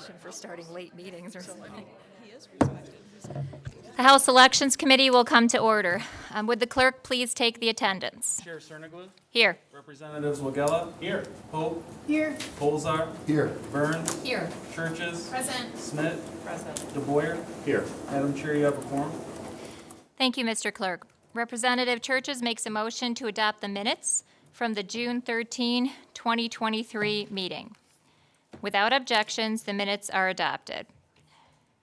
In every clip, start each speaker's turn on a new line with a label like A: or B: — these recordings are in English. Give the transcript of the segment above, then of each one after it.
A: reputation for starting late meetings or something.
B: He is respected.
C: The House Elections Committee will come to order. Would the clerk please take the attendance?
D: Chair Cerniglu.
C: Here.
D: Representatives Wagella. Here. Pope.
B: Here.
D: Colzar.
E: Here.
D: Burns.
C: Here.
D: Churches.
B: Present.
D: Smith.
B: Present.
D: DeBoyer.
E: Here.
D: Madam Chair, you have a quorum.
C: Thank you, Mr. Clerk. Representative Churches makes a motion to adopt the minutes from the June 13, 2023 meeting. Without objections, the minutes are adopted.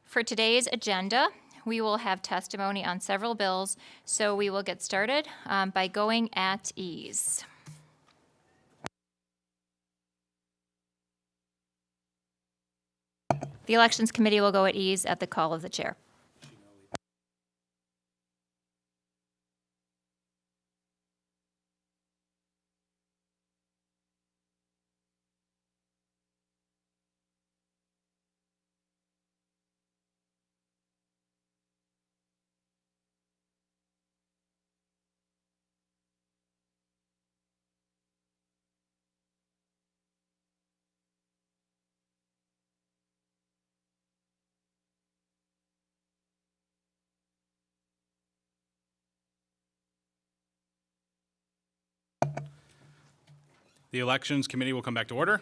C: For today's agenda, we will have testimony on several bills, so we will get started by going at ease. The Elections Committee will go at ease at the call of the chair.
D: The Elections Committee will come back to order.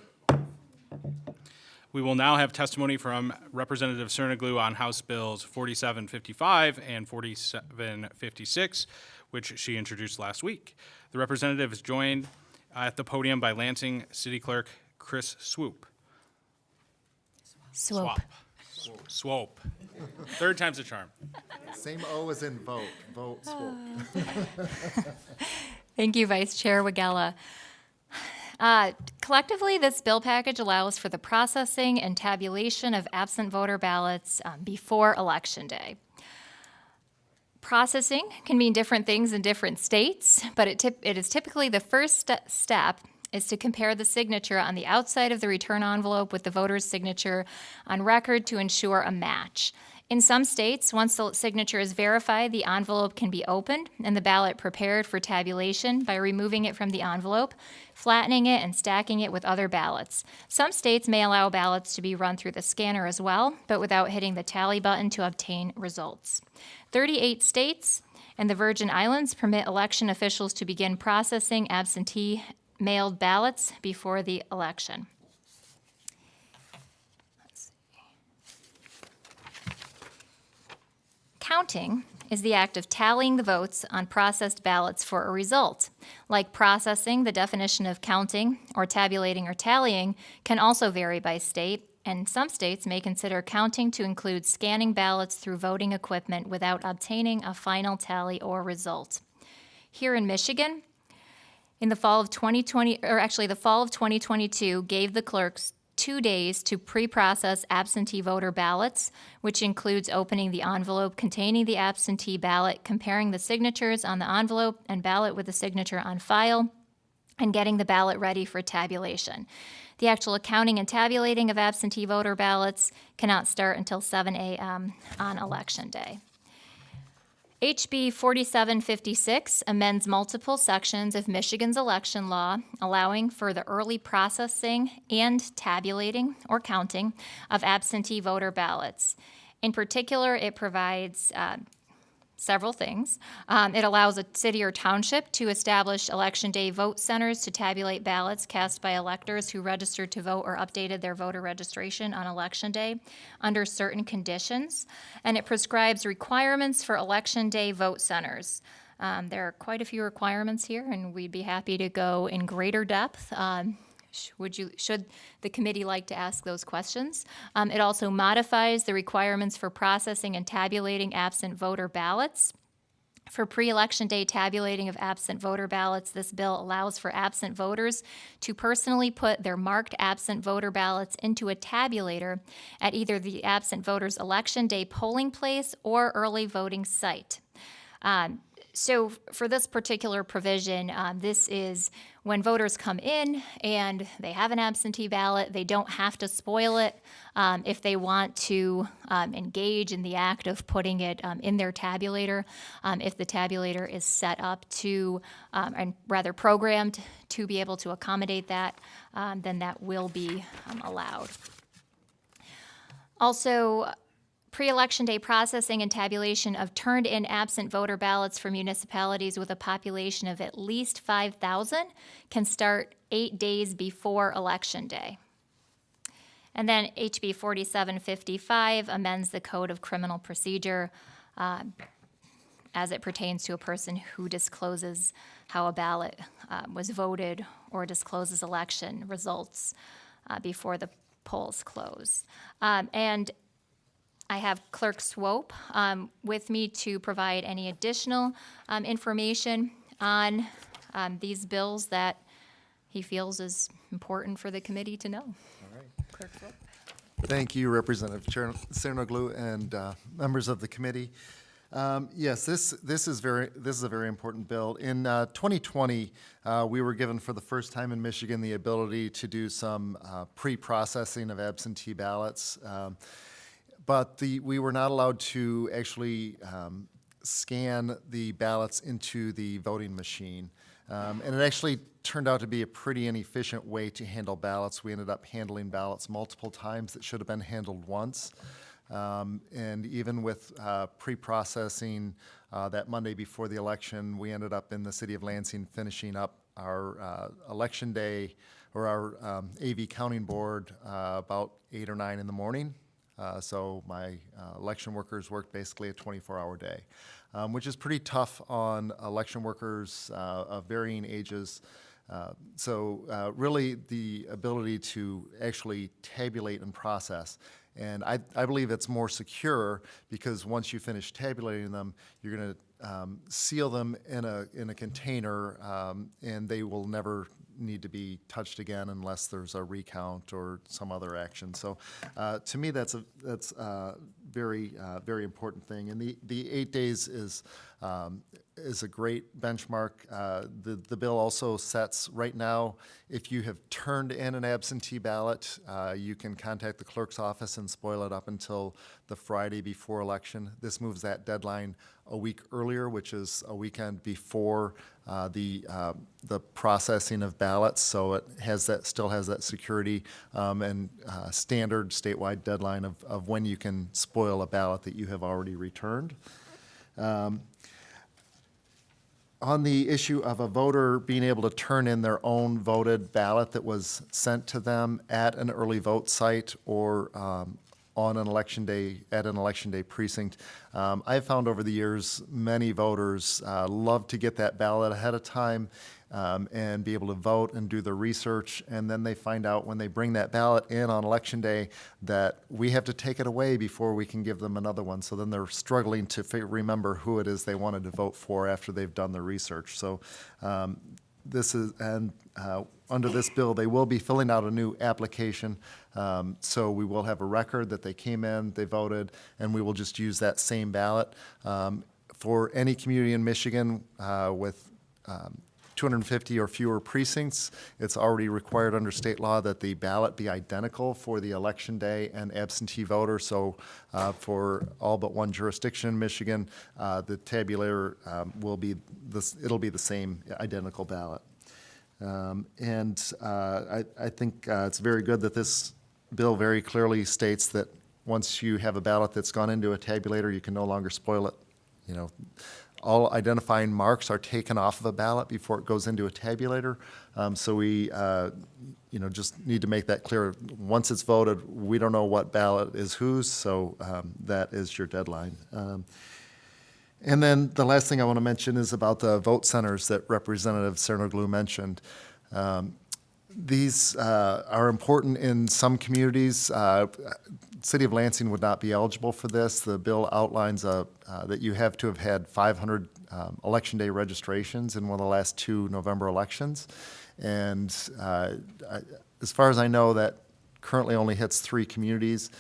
D: We will now have testimony from Representative Cerniglu on House Bills 4755 and 4756, which she introduced last week. The representative is joined at the podium by Lansing City Clerk Chris Swope.
C: Swope.
D: Swope. Third time's a charm.
E: Same O as in vote. Vote, swope.
C: Thank you, Vice Chair Wagella. Collectively, this bill package allows for the processing and tabulation of absent voter ballots before Election Day. Processing can mean different things in different states, but it is typically the first step is to compare the signature on the outside of the return envelope with the voter's signature on record to ensure a match. In some states, once the signature is verified, the envelope can be opened and the ballot prepared for tabulation by removing it from the envelope, flattening it, and stacking it with other ballots. Some states may allow ballots to be run through the scanner as well, but without hitting the tally button to obtain results. 38 states and the Virgin Islands permit election officials to begin processing absentee mailed ballots before the election. Counting is the act of tallying the votes on processed ballots for a result. Like processing, the definition of counting or tabulating or tallying can also vary by state, and some states may consider counting to include scanning ballots through voting equipment without obtaining a final tally or result. Here in Michigan, in the fall of 2022 gave the clerks 2 days to pre-process absentee voter ballots, which includes opening the envelope containing the absentee ballot, comparing the signatures on the envelope and ballot with the signature on file, and getting the ballot ready for tabulation. The actual accounting and tabulating of absentee voter ballots cannot start until 7 a.m. on Election Day. HB 4756 amends multiple sections of Michigan's election law, allowing for the early processing and tabulating or counting of absentee voter ballots. In particular, it provides several things. It allows a city or township to establish Election Day vote centers to tabulate ballots cast by electors who registered to vote or updated their voter registration on Election Day under certain conditions. And it prescribes requirements for Election Day vote centers. There are quite a few requirements here, and we'd be happy to go in greater depth. Should the committee like to ask those questions? It also modifies the requirements for processing and tabulating absent voter ballots. For pre-election day tabulating of absent voter ballots, this bill allows for absent voters to personally put their marked absent voter ballots into a tabulator at either the absent voters' election day polling place or early voting site. So for this particular provision, this is when voters come in and they have an absentee ballot, they don't have to spoil it if they want to engage in the act of putting it in their tabulator. If the tabulator is set up to, and rather programmed to be able to accommodate that, then that will be allowed. Also, pre-election day processing and tabulation of turned-in absent voter ballots for municipalities with a population of at least 5,000 can start 8 days before Election Day. And then HB 4755 amends the Code of Criminal Procedure as it pertains to a person who discloses how a ballot was voted or discloses election results before the polls close. And I have Clerk Swope with me to provide any additional information on these bills that he feels is important for the committee to know. Clerk Swope.
E: Thank you, Representative Cernoglu and members of the committee. Yes, this is a very important bill. In 2020, we were given for the first time in Michigan the ability to do some pre-processing of absentee ballots, but we were not allowed to actually scan the ballots into the voting machine. And it actually turned out to be a pretty inefficient way to handle ballots. We ended up handling ballots multiple times that should have been handled once. And even with pre-processing that Monday before the election, we ended up in the city of Lansing finishing up our election day or our AV counting board about 8 or 9 in the morning. So my election workers worked basically a 24-hour day, which is pretty tough on election workers of varying ages. So really the ability to actually tabulate and process. And I believe it's more secure because once you finish tabulating them, you're going to seal them in a container, and they will never need to be touched again unless there's a recount or some other action. So to me, that's a very important thing. And the 8 days is a great benchmark. The bill also sets right now, if you have turned in an absentee ballot, you can contact the clerk's office and spoil it up until the Friday before election. This moves that deadline a week earlier, which is a weekend before the processing of ballots. So it still has that security and standard statewide deadline of when you can spoil a ballot that you have already returned. On the issue of a voter being able to turn in their own voted ballot that was sent to them at an early vote site or on an election day, at an election day precinct, I've found over the years many voters love to get that ballot ahead of time and be able to vote and do the research, and then they find out when they bring that ballot in on election day that we have to take it away before we can give them another one. So then they're struggling to remember who it is they wanted to vote for after they've done the research. So under this bill, they will be filling out a new application. So we will have a record that they came in, they voted, and we will just use that same ballot. For any community in Michigan with 250 or fewer precincts, it's already required under state law that the ballot be identical for the election day and absentee voter. So for all but one jurisdiction in Michigan, the tabulator it'll be the same identical ballot. I think it's very good that this bill very clearly states that once you have a ballot that's gone into a tabulator, you can no longer spoil it. You know, all identifying marks are taken off of a ballot before it goes into a tabulator. So we, just need to make that clear. Once it's voted, we don't know what ballot is whose, so that is your deadline. And then the last thing I want to mention is about the vote centers that Representative Cernoglu mentioned. These are important in some communities. City of Lansing would not be eligible for this. The bill outlines that you have to have had 500 election day registrations in one of the last 2 November elections. And as far as I know, that currently only hits 3 communities.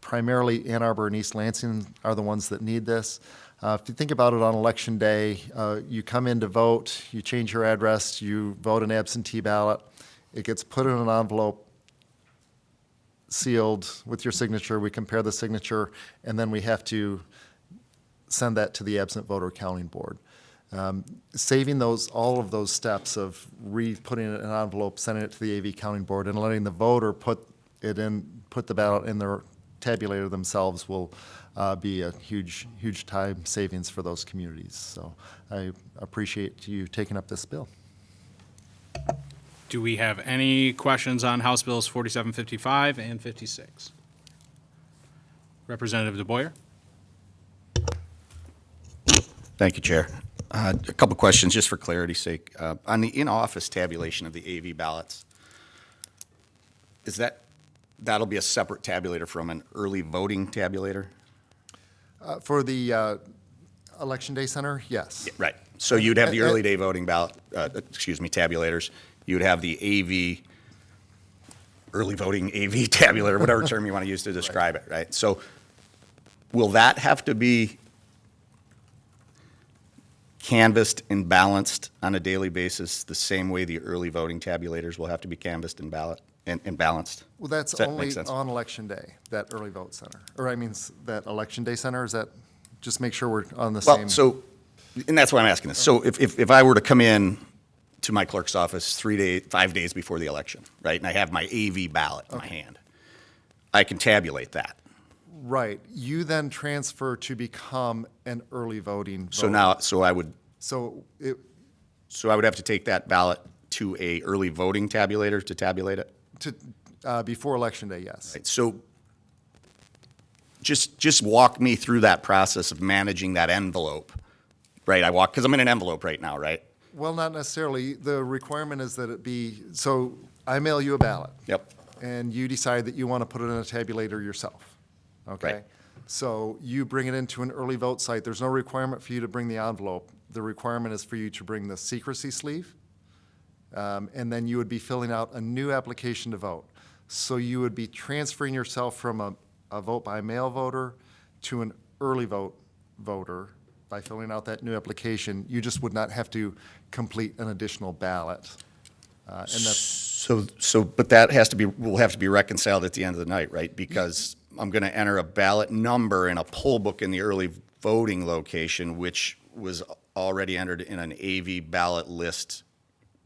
E: Primarily Ann Arbor and East Lansing are the ones that need this. If you think about it on election day, you come in to vote, you change your address, you vote an absentee ballot, it gets put in an envelope, sealed with your signature, we compare the signature, and then we have to send that to the absent voter counting board. Saving all of those steps of putting it in an envelope, sending it to the AV counting board, and letting the voter put it in, put the ballot in their tabulator themselves will be a huge, huge time savings for those communities. So I appreciate you taking up this bill.
D: Do we have any questions on House Bills 4755 and 56? Representative DeBoyer?
B: Thank you, Chair. A couple questions, just for clarity's sake. On the in-office tabulation of the AV ballots, that'll be a separate tabulator from an early voting tabulator?
E: For the Election Day Center, yes.
B: Right. So you'd have the early day voting ballot, tabulators. You'd have the AV, early voting AV tabulator, whatever term you want to use to describe it, right? So will that have to be canvassed and balanced on a daily basis the same way the early voting tabulators will have to be canvassed and balanced?
E: Well, that's
B: Does that make
E: only
B: sense?
E: on Election Day, that early vote center. Or I mean, that Election Day Center, is that, just make sure we're on the same.
B: Well, so, and that's why I'm asking this. So if I were to come in to my clerk's office 5 days before the election, right, and I have my AV ballot in my hand, I can tabulate that.
E: Right. You then transfer to become an early voting
B: So
E: voter.
B: now,
E: So it,
B: so I would have to take that ballot to a early voting tabulator to tabulate it?
E: before Election Day, yes.
B: Right, so just walk me through that process of managing that envelope, right? Because I'm in an envelope right now, right?
E: Well, not necessarily. The requirement is that it be, so I mail you a ballot.
B: Yep.
E: And you decide that you want to put it in a tabulator yourself, okay?
B: Right.
E: So you bring it into an early vote site. There's no requirement for you to bring the envelope. The requirement is for you to bring the secrecy sleeve, and then you would be filling out a new application to vote. So you would be transferring yourself from a vote by mail voter to an early vote voter by filling out that new application. You just would not have to complete an additional ballot. And that's,
B: But that will have to be reconciled at the end of the night, right? Because I'm going to enter a ballot number in a poll book in the early voting location, which was already entered in an AV ballot list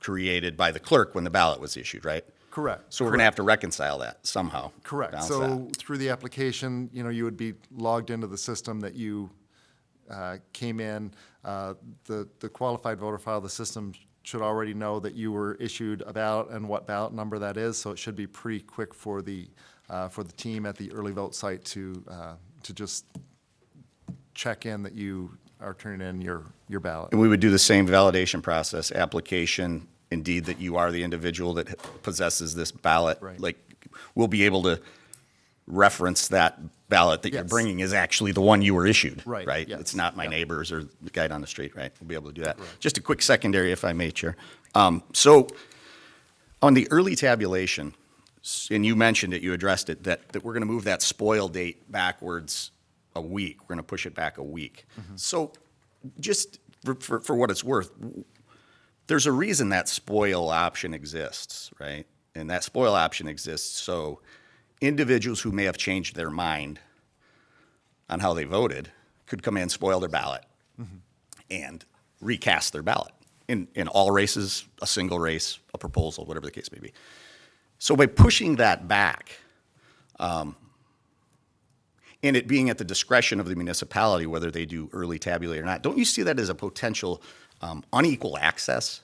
B: created by the clerk when the ballot was issued, right?
E: correct.
B: So we're going to have to reconcile that somehow.
E: Correct.
B: balance
E: So
B: that.
E: through the application, you would be logged into the system that you came in. The qualified voter file, the system should already know that you were issued a ballot and what ballot number that is. So it should be pretty quick for the team at the early vote site to just check in that you are turning in your ballot.
B: And we would do the same validation process, application, indeed that you are the individual that possesses this ballot.
E: Right.
B: Like, we'll be able to reference that ballot that you're
E: Yes.
B: bringing is actually the one you were issued.
E: Right,
B: Right?
E: yes.
B: It's not my
E: Yep.
B: neighbor's or the guy down the street, right? We'll be able to do that. Just a quick secondary, if I may, Chair. So on the early tabulation, and you mentioned it, you addressed it, that we're going to move that spoil date backwards a week. We're going to push it back a week. So just for what it's worth, there's a reason that spoil option exists, right? And that spoil option exists so individuals who may have changed their mind on how they voted could come in, spoil their ballot, and recast their ballot in all races, a single race, a proposal, whatever the case may be. So by pushing that back, and it being at the discretion of the municipality whether they do early tabulate or not, don't you see that as a potential unequal access?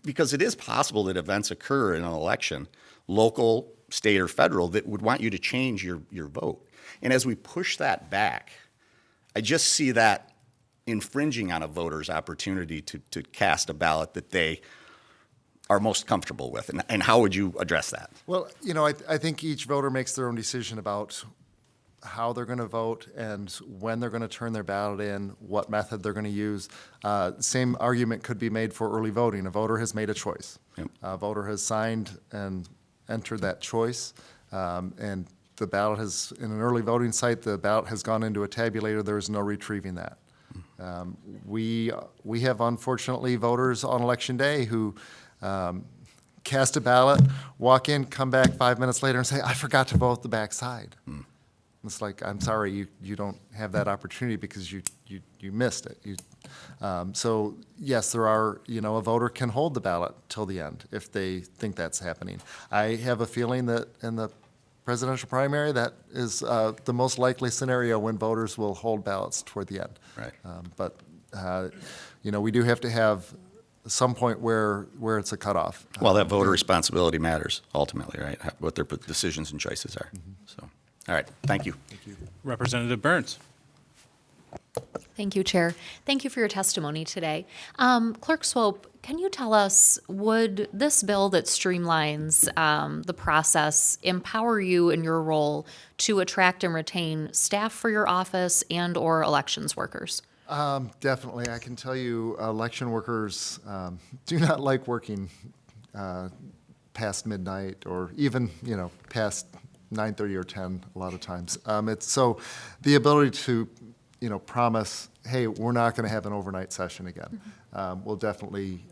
B: Because it is possible that events occur in an election, local, state, or federal, that would want you to change your vote. And as we push that back, I just see that infringing on a voter's opportunity to cast a ballot that they are most comfortable with. And how would you address that?
E: Well, I think each voter makes their own decision about how they're going to vote and when they're going to turn their ballot in, what method they're going to use. Same argument could be made for early voting. A voter has made a choice.
B: Yep.
E: A voter has signed and entered that choice, and the ballot has, in an early voting site, the ballot has gone into a tabulator. There is no retrieving that. We have, unfortunately, voters on Election Day who cast a ballot, walk in, come back 5 minutes later and say, I forgot to vote the back side. It's like, I'm sorry, you don't have that opportunity because you missed it. So yes, there are, a voter can hold the ballot till the end if they think that's happening. I have a feeling that in the presidential primary, that is the most likely scenario when voters will hold ballots toward the end.
B: Right.
E: But, we do have to have some point where it's a cutoff.
B: Well, that voter responsibility matters ultimately, right? What their decisions and choices are. So, all right, thank you.
D: Representative Burns.
F: Thank you, Chair. Thank you for your testimony today. Clerk Swope, can you tell us, would this bill that streamlines the process empower you in your role to attract and retain staff for your office and/or elections workers?
E: Definitely. I can tell you, election workers do not like working past midnight or even, past 9:30 or 10 a lot of times. So the ability to, promise, hey, we're not going to have an overnight session again, will definitely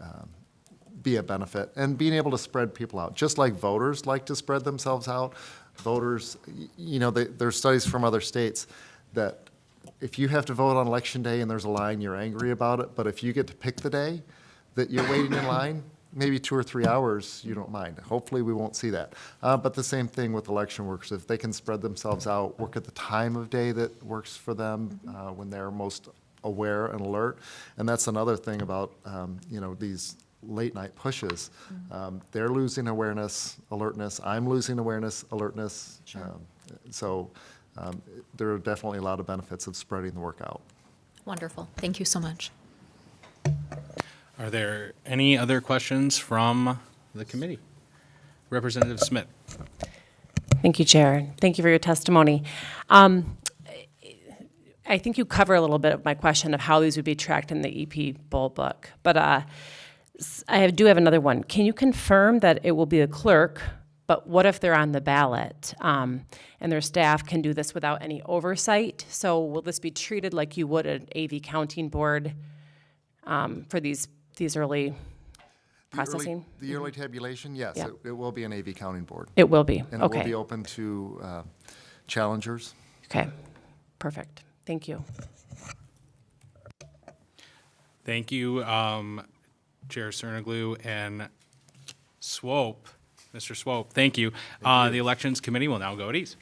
E: be a benefit. And being able to spread people out, just like voters like to spread themselves out, voters, there's studies from other states that if you have to vote on election day and there's a line, you're angry about it. But if you get to pick the day that you're waiting in line, maybe 2 or 3 hours, you don't mind. Hopefully, we won't see that. But the same thing with election workers. If they can spread themselves out, work at the time of day that works for them, when they're most aware and alert. And that's another thing about, these late night pushes. They're losing awareness, alertness. I'm losing awareness, alertness. So there are definitely a lot of benefits of spreading the work out.
F: Wonderful. Thank you so much.
D: Are there any other questions from the committee? Representative Smith.
G: Thank you, Chair. Thank you for your testimony. I think you cover a little bit of my question of how these would be tracked in the EP Bull Book, but I do have another one. Can you confirm that it will be a clerk, but what if they're on the ballot and their staff can do this without any oversight? So will this be treated like you would an AV counting board for these early processing?
E: The early tabulation, yes,
G: Yeah.
E: it will be an AV counting board.
G: It will be,
E: And it will be
G: okay.
E: open to challengers.
G: Okay, perfect. Thank you.
D: Thank you, Chair Cerniglu and Swope, Mr. Swope. Thank you. The Elections Committee will now go at ease.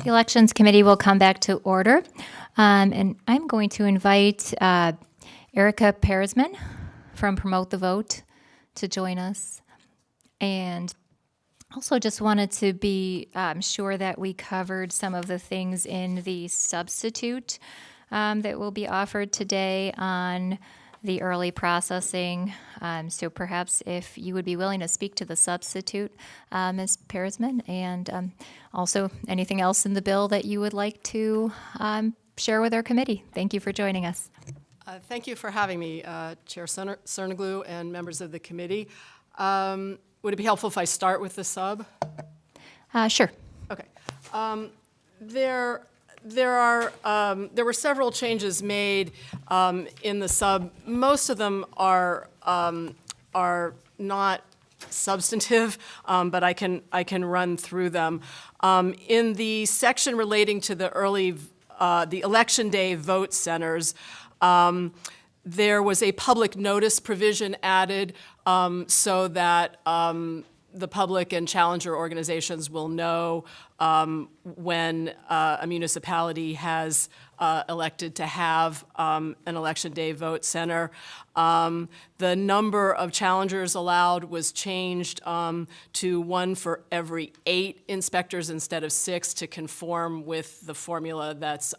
C: The Elections Committee will come back to order. And I'm going to invite Erica Peresman from Promote the Vote to join us. And also just wanted to be sure that we covered some of the things in the substitute that will be offered today on the early processing. So perhaps if you would be willing to speak to the substitute, Ms. Peresman, and also anything else in the bill that you would like to share with our committee. Thank you for joining us.
H: Thank you for having me, Chair Cerniglu and members of the committee. Would it be helpful if I start with the sub?
C: Sure.
H: Okay. There were several changes made in the sub. Most of them are not substantive, but I can run through them. In the section relating to the Election Day vote centers, there was a public notice provision added so that the public and challenger organizations will know when a municipality has elected to have an Election Day vote center. The number of challengers allowed was changed to 1 for every 8 inspectors instead of 6 to conform with the formula that's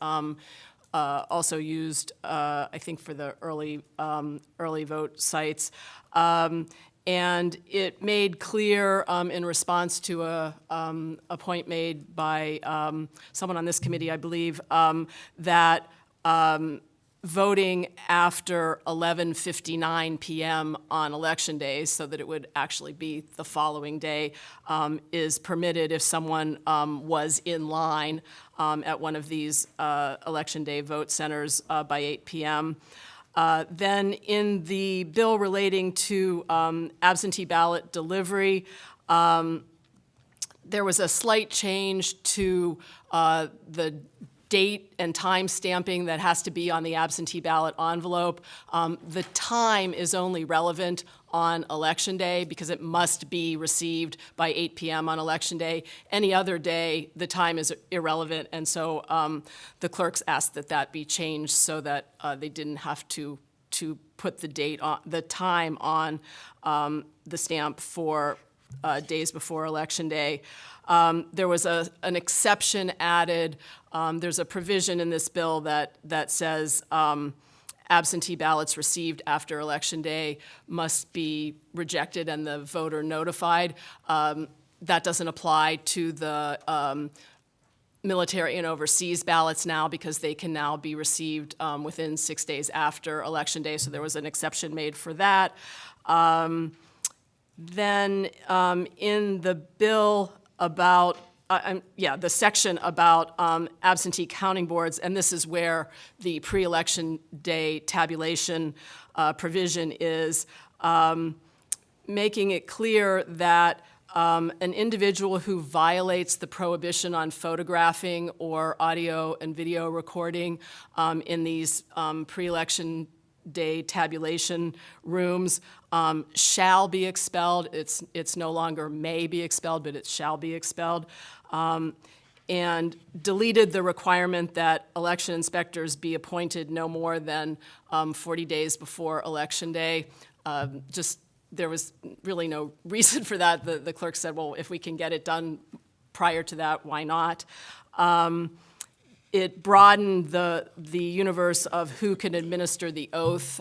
H: also used, I think, for the early vote sites. And it made clear in response to a point made by someone on this committee, I believe, that voting after 11:59 p.m. on election day, so that it would actually be the following day, is permitted if someone was in line at one of these election day vote centers by 8 p.m. Then in the bill relating to absentee ballot delivery, there was a slight change to the date and time stamping that has to be on the absentee ballot envelope. The time is only relevant on Election Day because it must be received by 8 p.m. on Election Day. Any other day, the time is irrelevant, and so the clerks asked that that be changed so that they didn't have to put the time on the stamp for days before Election Day. There was an exception added. There's a provision in this bill that says absentee ballots received after Election Day must be rejected and the voter notified. That doesn't apply to the military and overseas ballots now because they can now be received within 6 days after Election Day, so there was an exception made for that. Then in the bill about, the section about absentee counting boards, and this is where the pre-election day tabulation provision is, making it clear that an individual who violates the prohibition on photographing or audio and video recording in these pre-election day tabulation rooms shall be expelled. It's no longer may be expelled, but it shall be expelled. And deleted the requirement that election inspectors be appointed no more than 40 days before Election Day. There was really no reason for that. The clerk said, well, if we can get it done prior to that, why not? It broadened the universe of who can administer the oath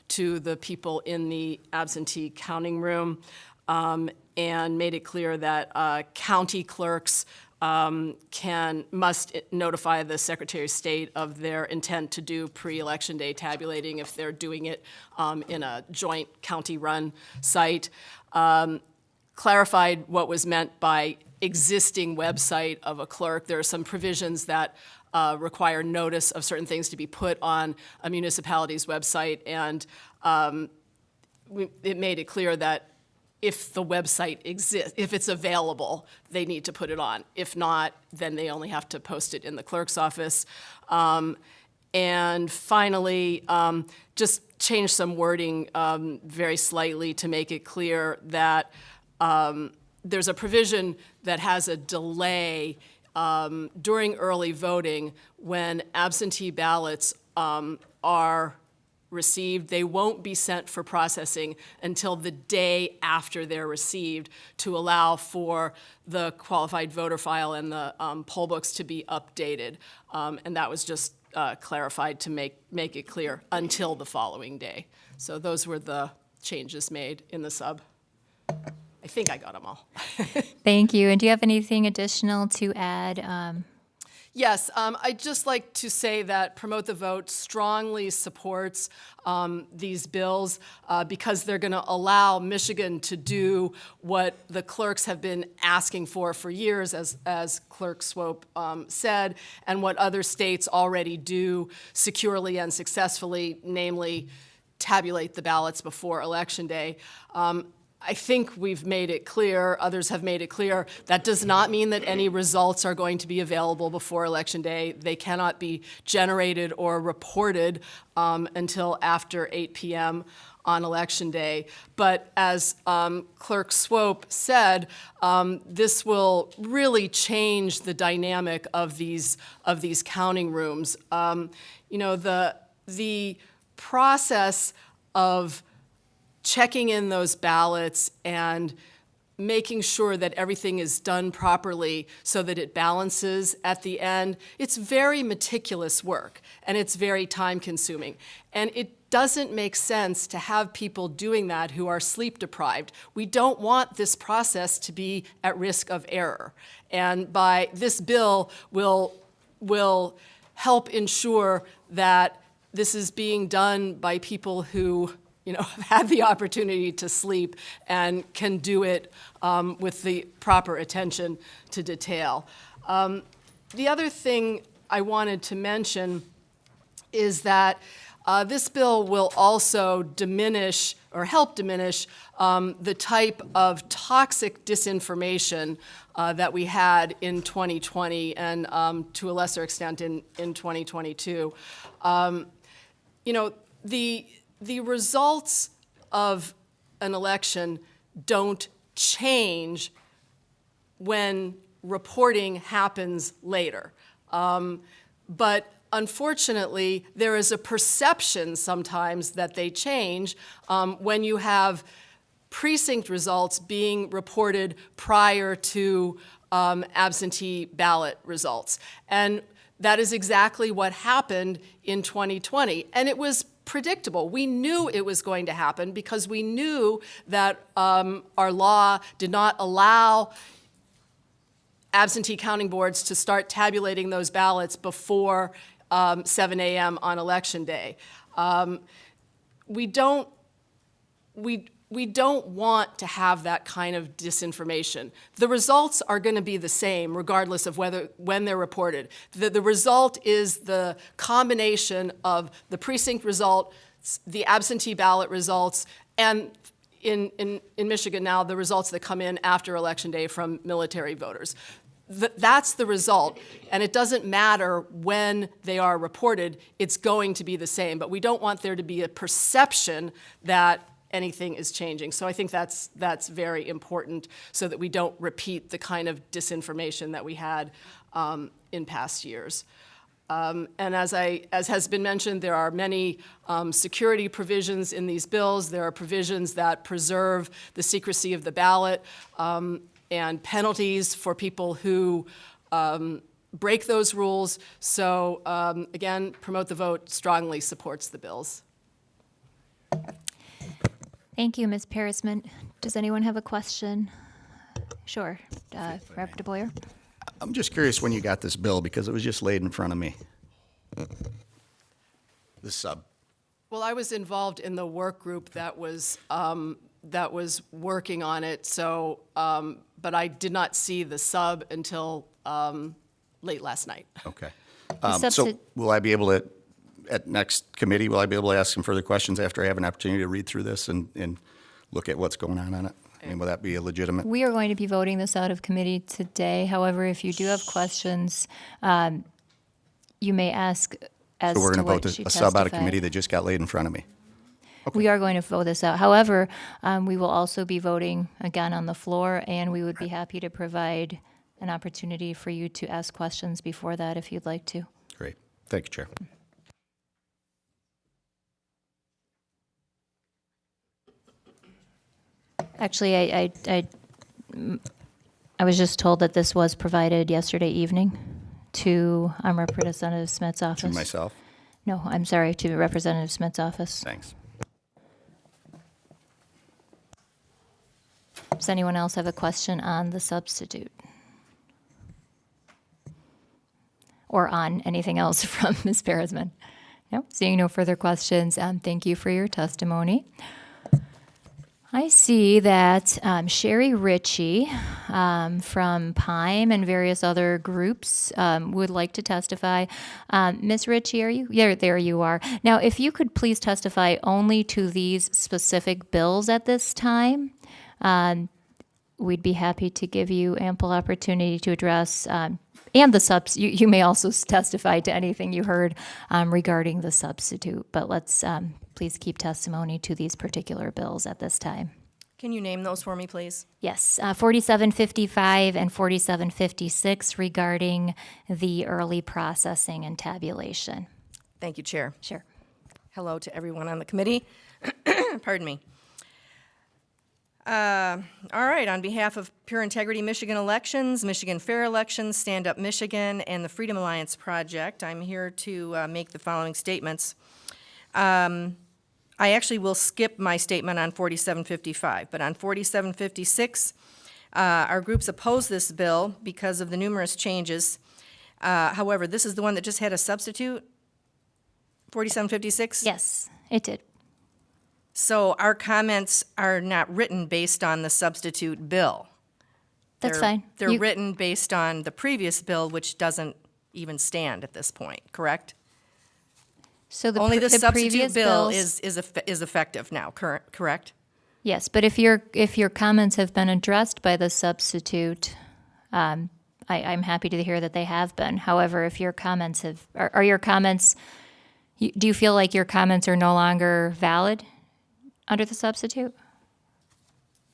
H: to the people in the absentee counting room, and made it clear that county clerks must notify the Secretary of State of their intent to do pre-election day tabulating if they're doing it in a joint county-run site. Clarified what was meant by existing website of a clerk. There are some provisions that require notice of certain things to be put on a municipality's website, and it made it clear that if the website exists, if it's available, they need to put it on. If not, then they only have to post it in the clerk's office. And finally, just change some wording very slightly to make it clear that there's a provision that has a delay during early voting when absentee ballots are received. They won't be sent for processing until the day after they're received to allow for the qualified voter file and the poll books to be updated. And that was just clarified to make it clear until the following day. So those were the changes made in the sub. I think I got them all.
C: Thank you. And do you have anything additional to add?
H: Yes, I'd just like to say that Promote the Vote strongly supports these bills because they're going to allow Michigan to do what the clerks have been asking for years, as Clerk Swope said, and what other states already do securely and successfully, namely tabulate the ballots before Election Day. I think we've made it clear, others have made it clear, that does not mean that any results are going to be available before Election Day. They cannot be generated or reported until after 8 p.m. on Election Day. But as Clerk Swope said, this will really change the dynamic of these counting rooms. The process of checking in those ballots and making sure that everything is done properly so that it balances at the end, it's very meticulous work, and it's very time-consuming. And it doesn't make sense to have people doing that who are sleep-deprived. We don't want this process to be at risk of error. And by this bill will help ensure that this is being done by people who have had the opportunity to sleep and can do it with the proper attention to detail. The other thing I wanted to mention is that this bill will also diminish or help diminish the type of toxic disinformation that we had in 2020 and to a lesser extent in 2022. The results of an election don't change when reporting happens later. But unfortunately, there is a perception sometimes that they change when you have precinct results being reported prior to absentee ballot results. And that is exactly what happened in 2020. And it was predictable. We knew it was going to happen because we knew that our law did not allow absentee counting boards to start tabulating those ballots before 7 a.m. on Election Day. We don't want to have that kind of disinformation. The results are going to be the same regardless of when they're reported. The result is the combination of the precinct result, the absentee ballot results, and in Michigan now, the results that come in after Election Day from military voters. That's the result, and it doesn't matter when they are reported, it's going to be the same. But we don't want there to be a perception that anything is changing. So I think that's very important so that we don't repeat the kind of disinformation that we had in past years. And as has been mentioned, there are many security provisions in these bills. There are provisions that preserve the secrecy of the ballot and penalties for people who break those rules. So again, Promote the Vote strongly supports the bills.
C: Thank you, Ms. Parisman. Does anyone have a question? Sure. Rep. DeBoyer?
B: I'm just curious when you got this bill, because it was just laid in front of me. The sub.
H: Well, I was involved in the work group that was working on it, so, but I did not see the sub until late last night.
B: Okay. So will I be able to, at next committee, will I be able to ask some further questions after I have an opportunity to read through this and look at what's going on it? I mean, will that be a legitimate?
C: We are going to be voting this out of committee today. However, if you do have questions, you may ask as
B: So we're
C: to
B: going
C: what
B: to
C: she
B: vote a sub out of
C: testified.
B: committee that just got laid in front of me.
C: We are going to vote this out. However, we will also be voting again on the floor, and we would be happy to provide an opportunity for you to ask questions before that if you'd like to.
B: Great. Thank you, Chair.
C: Actually, I was just told that this was provided yesterday evening to Representative Smith's office.
B: To myself.
C: No, I'm sorry, to Representative Smith's office.
B: Thanks.
C: Does anyone else have a question on the substitute? Or on anything else from Ms. Parisman? No, seeing no further questions, thank you for your testimony. I see that Sherry Ritchie from PIME and various other groups would like to testify. Ms. Ritchie, are you? Yeah, there you are. Now, if you could please testify only to these specific bills at this time, we'd be happy to give you ample opportunity to address, and the subs, you may also testify to anything you heard regarding the substitute, but let's please keep testimony to these particular bills at this time.
A: Can you name those for me, please?
C: Yes, 4755 and 4756 regarding the early processing and tabulation.
A: Thank you, Chair.
C: Sure.
A: Hello to everyone on the committee. Pardon me. All right, on behalf of Pure Integrity Michigan Elections, Michigan Fair Elections, Stand Up Michigan, and the Freedom Alliance Project, I'm here to make the following statements. I actually will skip my statement on 4755, but on 4756, our groups oppose this bill because of the numerous changes. However, this is the one that just had a substitute, 4756?
C: Yes, it did.
A: So our comments are not written based on the substitute bill.
C: That's
A: They're-
C: fine.
A: They're
C: You-
A: written based on the previous bill, which doesn't even stand at this point, correct?
C: So
A: Only the substitute
C: previous
A: bill
C: bills-
A: is effective now, correct?
C: Yes, but if your comments have been addressed by the substitute, I'm happy to hear that they have been. However, if your comments are your comments, do you feel like your comments are no longer valid under the substitute?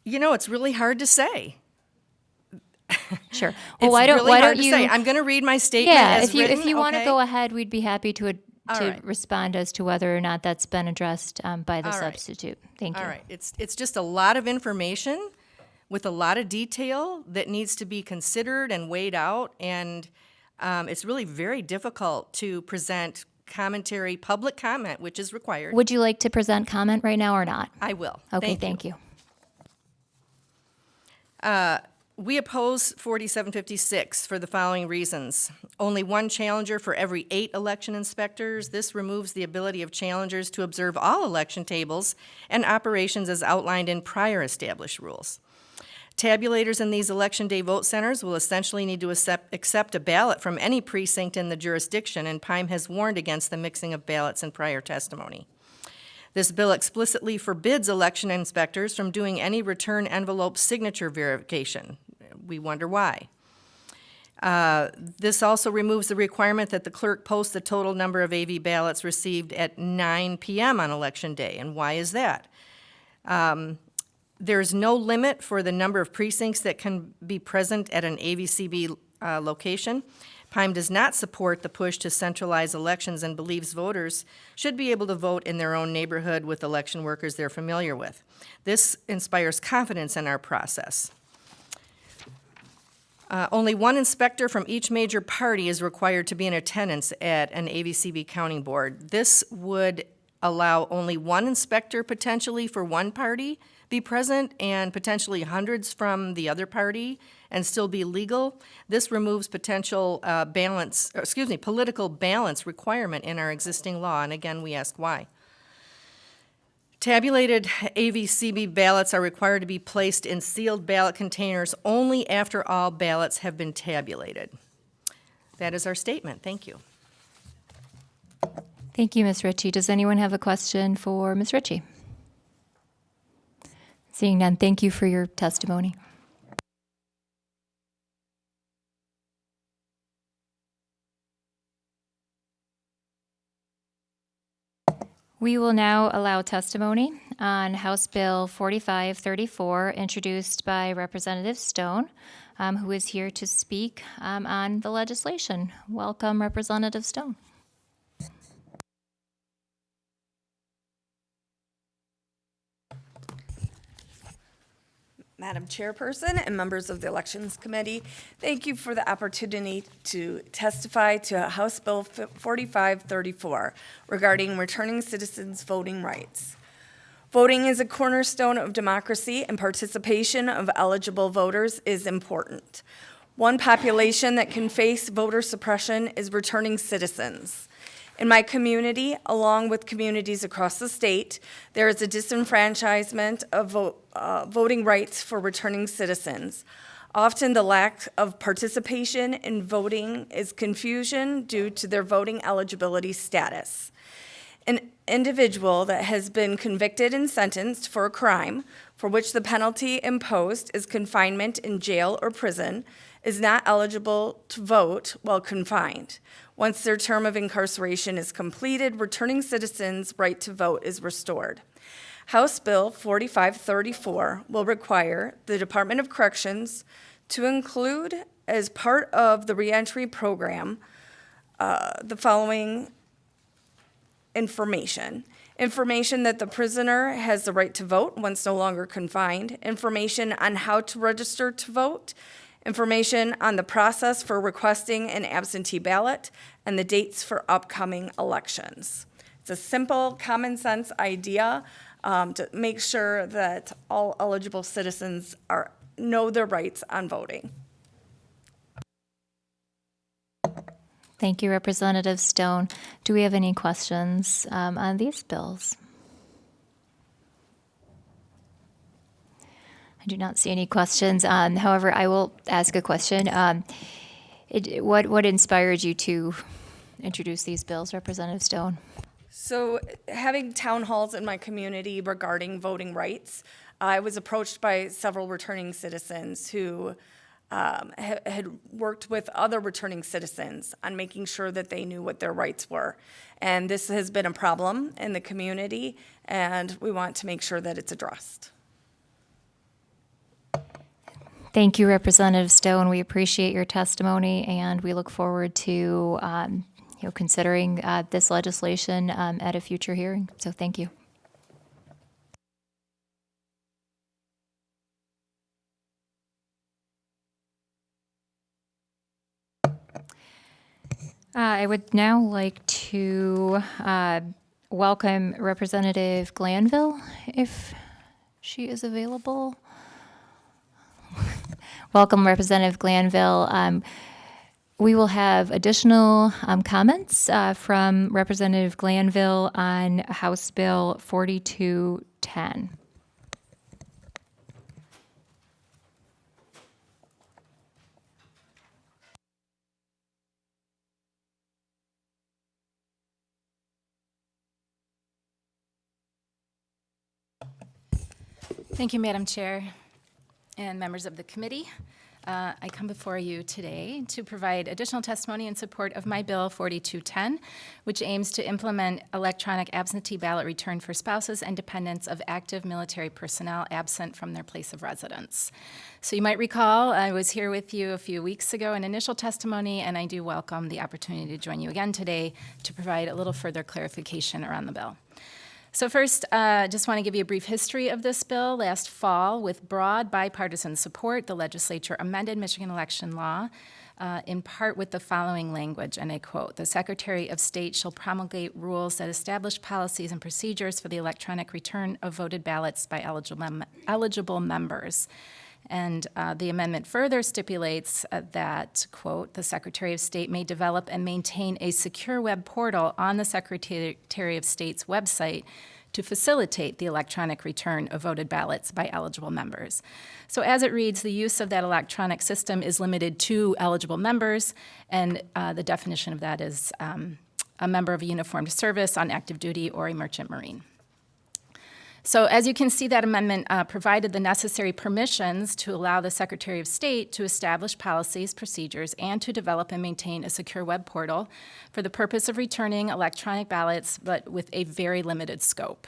A: You know, it's really hard to say.
C: Sure. Well,
A: It's
C: why don't
A: really
C: why
A: hard
C: don't
A: to
C: you?
A: say. I'm going to read my statement
C: Yeah,
A: as written,
C: if you want to
A: okay?
C: go ahead, we'd be happy to
A: right.
C: respond as to whether or not that's been addressed by the
A: All right.
C: substitute. Thank you.
A: All right, it's just a lot of information with a lot of detail that needs to be considered and weighed out, and it's really very difficult to present commentary, public comment, which is required.
C: Would you like to present comment right now or not?
A: I will.
C: Okay, thank you.
A: We oppose 4756 for the following reasons. Only one challenger for every 8 election inspectors. This removes the ability of challengers to observe all election tables and operations as outlined in prior established rules. Tabulators in these election day vote centers will essentially need to accept a ballot from any precinct in the jurisdiction, and PIME has warned against the mixing of ballots in prior testimony. This bill explicitly forbids election inspectors from doing any return envelope signature verification. We wonder why. This also removes the requirement that the clerk post the total number of AV ballots received at 9 p.m. on Election Day. And why is that? There's no limit for the number of precincts that can be present at an AVCB location. PIME does not support the push to centralize elections and believes voters should be able to vote in their own neighborhood with election workers they're familiar with. This inspires confidence in our process. Only one inspector from each major party is required to be in attendance at an AVCB counting board. This would allow only one inspector potentially for one party be present and potentially hundreds from the other party and still be legal. This removes potential political balance requirement in our existing law, and again, we ask why. Tabulated AVCB ballots are required to be placed in sealed ballot containers only after all ballots have been tabulated. That is our statement. Thank you.
C: Thank you, Ms. Ritchie. Does anyone have a question for Ms. Ritchie? Seeing none, thank you for your testimony. We will now allow testimony on House Bill 4534, introduced by Representative Stone, who is here to speak on the legislation. Welcome, Representative Stone.
I: Madam Chairperson and members of the Elections Committee, thank you for the opportunity to testify to House Bill 4534 regarding returning citizens' voting rights. Voting is a cornerstone of democracy, and participation of eligible voters is important. One population that can face voter suppression is returning citizens. In my community, along with communities across the state, there is a disenfranchisement of voting rights for returning citizens. Often the lack of participation in voting is confusion due to their voting eligibility status. individual that has been convicted and sentenced for a crime for which the penalty imposed is confinement in jail or prison is not eligible to vote while confined. Once their term of incarceration is completed, returning citizens' right to vote is restored. House Bill 4534 will require the Department of Corrections to include as part of the reentry program the following information. Information that the prisoner has the right to vote once no longer confined, information on how to register to vote, information on the process for requesting an absentee ballot, and the dates for upcoming elections. It's a simple, common sense idea to make sure that all eligible citizens know their rights on voting.
C: Thank you, Representative Stone. Do we have any questions on these bills? I do not see any questions. However, I will ask a question. What inspired you to introduce these bills, Representative Stone?
I: So having town halls in my community regarding voting rights, I was approached by several returning citizens who had worked with other returning citizens on making sure that they knew what their rights were. And this has been a problem in the community, and we want to make sure that it's addressed.
C: Thank you, Representative Stone. We appreciate your testimony, and we look forward to considering this legislation at a future hearing. So thank you. I would now like to welcome Representative Glanville, if she is available. Welcome, Representative Glanville. We will have additional comments from Representative Glanville on House Bill 4210.
J: Thank you, Madam Chair and members of the committee. I come before you today to provide additional testimony in support of my Bill 4210, which aims to implement electronic absentee ballot return for spouses and dependents of active military personnel absent from their place of residence. So you might recall I was here with you a few weeks ago in initial testimony, and I do welcome the opportunity to join you again today to provide a little further clarification around the bill. So first, just want to give you a brief history of this bill. Last fall, with broad bipartisan support, the legislature amended Michigan election law in part with the following language, and I quote, "The Secretary of State shall promulgate rules that establish policies and procedures for the electronic return of voted ballots by eligible members." And the amendment further stipulates that, quote, "The Secretary of State may develop and maintain a secure web portal on the Secretary of State's website to facilitate the electronic return of voted ballots by eligible members." So as it reads, the use of that electronic system is limited to eligible members, and the definition of that is a member of a uniformed service on active duty or a merchant marine. So as you can see, that amendment provided the necessary permissions to allow the Secretary of State to establish policies, procedures, and to develop and maintain a secure web portal for the purpose of returning electronic ballots, but with a very limited scope.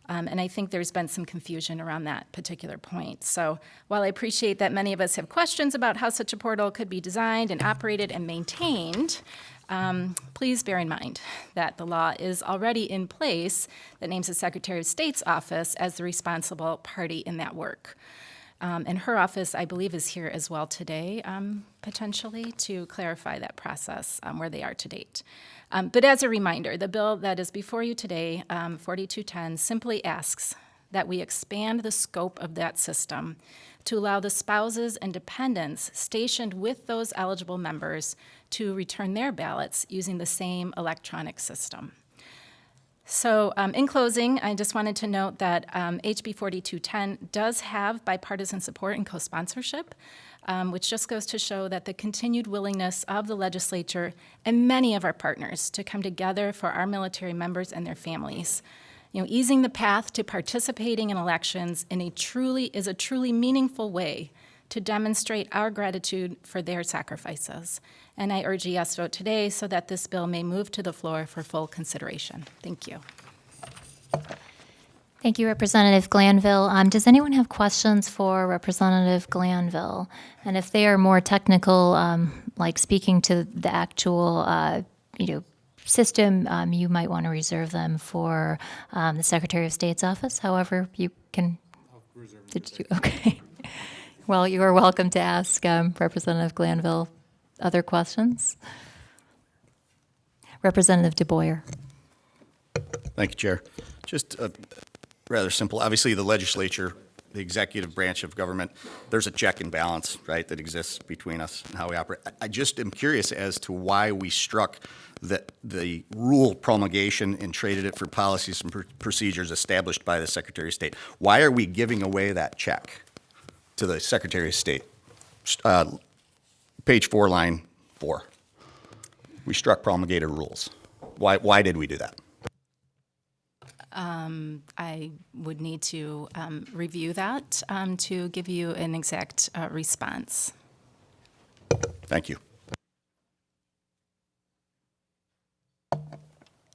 J: And I think there's been some confusion around that particular point. So while I appreciate that many of us have questions about how such a portal could be designed and operated and maintained, please bear in mind that the law is already in place that names the Secretary of State's office as the responsible party in that work. And her office, I believe, is here as well today, potentially, to clarify that process where they are to date. But as a reminder, the bill that is before you today, 4210, simply asks that we expand the scope of that system to allow the spouses and dependents stationed with those eligible members to return their ballots using the same electronic system. So in closing, I just wanted to note that HB 4210 does have bipartisan support and co-sponsorship, which just goes to show that the continued willingness of the legislature and many of our partners to come together for our military members and their families. You know, easing the path to participating in elections is a truly meaningful way to demonstrate our gratitude for their sacrifices. And I urge a yes vote today so that this bill may move to the floor for full consideration. Thank you.
C: Thank you, Representative Glanville. Does anyone have questions for Representative Glanville? And if they are more technical, like speaking to the actual, system, you might want to reserve them for the Secretary of State's office. However, you can. Okay. Well, you are welcome to ask Representative Glanville other questions. Representative DeBoyer.
B: Thank you, Chair. Just rather simple. Obviously, the legislature, the executive branch of government, there's a check and balance, right, that exists between us and how we operate. I just am curious as to why we struck the rule promulgation and traded it for policies and procedures established by the Secretary of State. Why are we giving away that check to the Secretary of State? Page 4, line 4. We struck promulgated rules. Why did we do that?
J: I would need to review that to give you an exact response.
B: Thank you.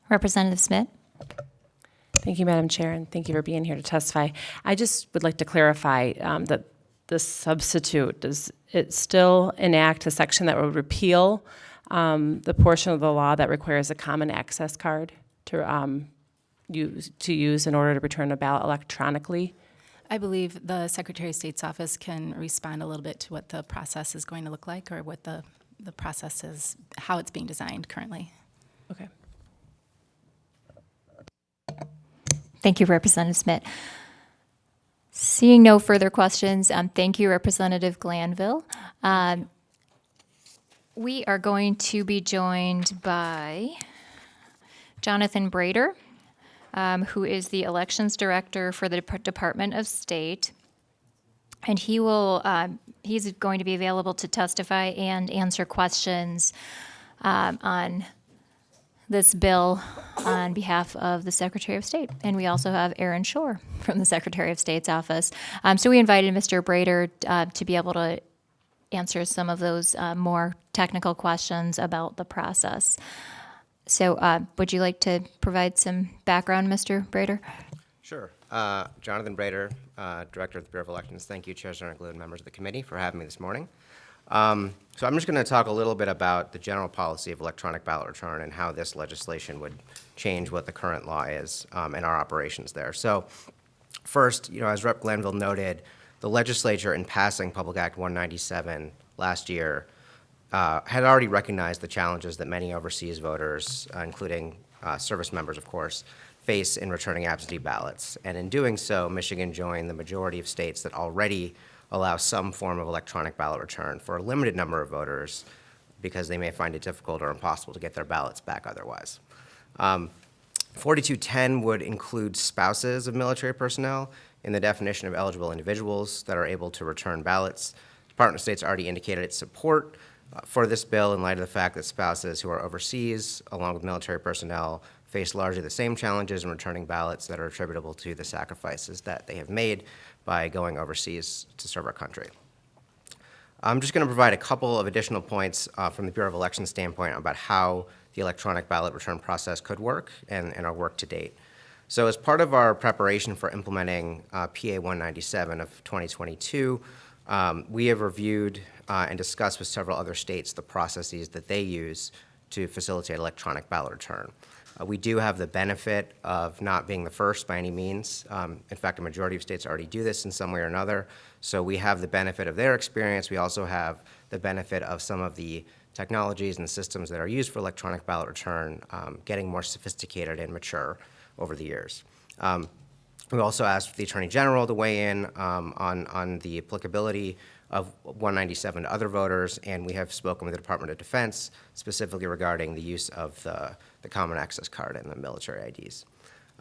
C: Representative Smith.
G: Thank you, Madam Chair, and thank you for being here to testify. I just would like to clarify that the substitute, does it still enact a section that would repeal the portion of the law that requires a common access card to use in order to return a ballot electronically?
J: I believe the Secretary of State's office can respond a little bit to what the process is going to look like or what the process is, how it's being designed currently.
G: Okay.
C: Thank you, Representative Smith. Seeing no further questions, thank you, Representative Glanville. We are going to be joined by Jonathan Brader, who is the Elections Director for the Department of State. And he's going to be available to testify and answer questions on this bill on behalf of the Secretary of State. And we also have Aaron Shore from the Secretary of State's office. So we invited Mr. Brader to be able to answer some of those more technical questions about the process. So would you like to provide some background, Mr. Brader?
K: Sure. Jonathan Brader, Director of the Bureau of Elections. Thank you, Chair Zerniglu and members of the committee for having me this morning. So I'm just going to talk a little bit about the general policy of electronic ballot return and how this legislation would change what the current law is and our operations there. So first, as Rep. Glanville noted, the legislature in passing Public Act 197 last year had already recognized the challenges that many overseas voters, including service members, of course, face in returning absentee ballots. And in doing so, Michigan joined the majority of states that already allow some form of electronic ballot return for a limited number of voters because they may find it difficult or impossible to get their ballots back otherwise. 4210 would include spouses of military personnel in the definition of eligible individuals that are able to return ballots. The Department of State's already indicated its support for this bill in light of the fact that spouses who are overseas, along with military personnel, face largely the same challenges in returning ballots that are attributable to the sacrifices that they have made by going overseas to serve our country. I'm just going to provide a couple of additional points from the Bureau of Elections standpoint about how the electronic ballot return process could work and our work to date. So as part of our preparation for implementing PA 197 of 2022, we have reviewed and discussed with several other states the processes that they use to facilitate electronic ballot return. We do have the benefit of not being the first by any means. In fact, a majority of states already do this in some way or another. So we have the benefit of their experience. We also have the benefit of some of the technologies and systems that are used for electronic ballot return getting more sophisticated and mature over the years. We also asked the Attorney General to weigh in on the applicability of 197 to other voters, and we have spoken with the Department of Defense specifically regarding the use of the Common Access Card and the military IDs.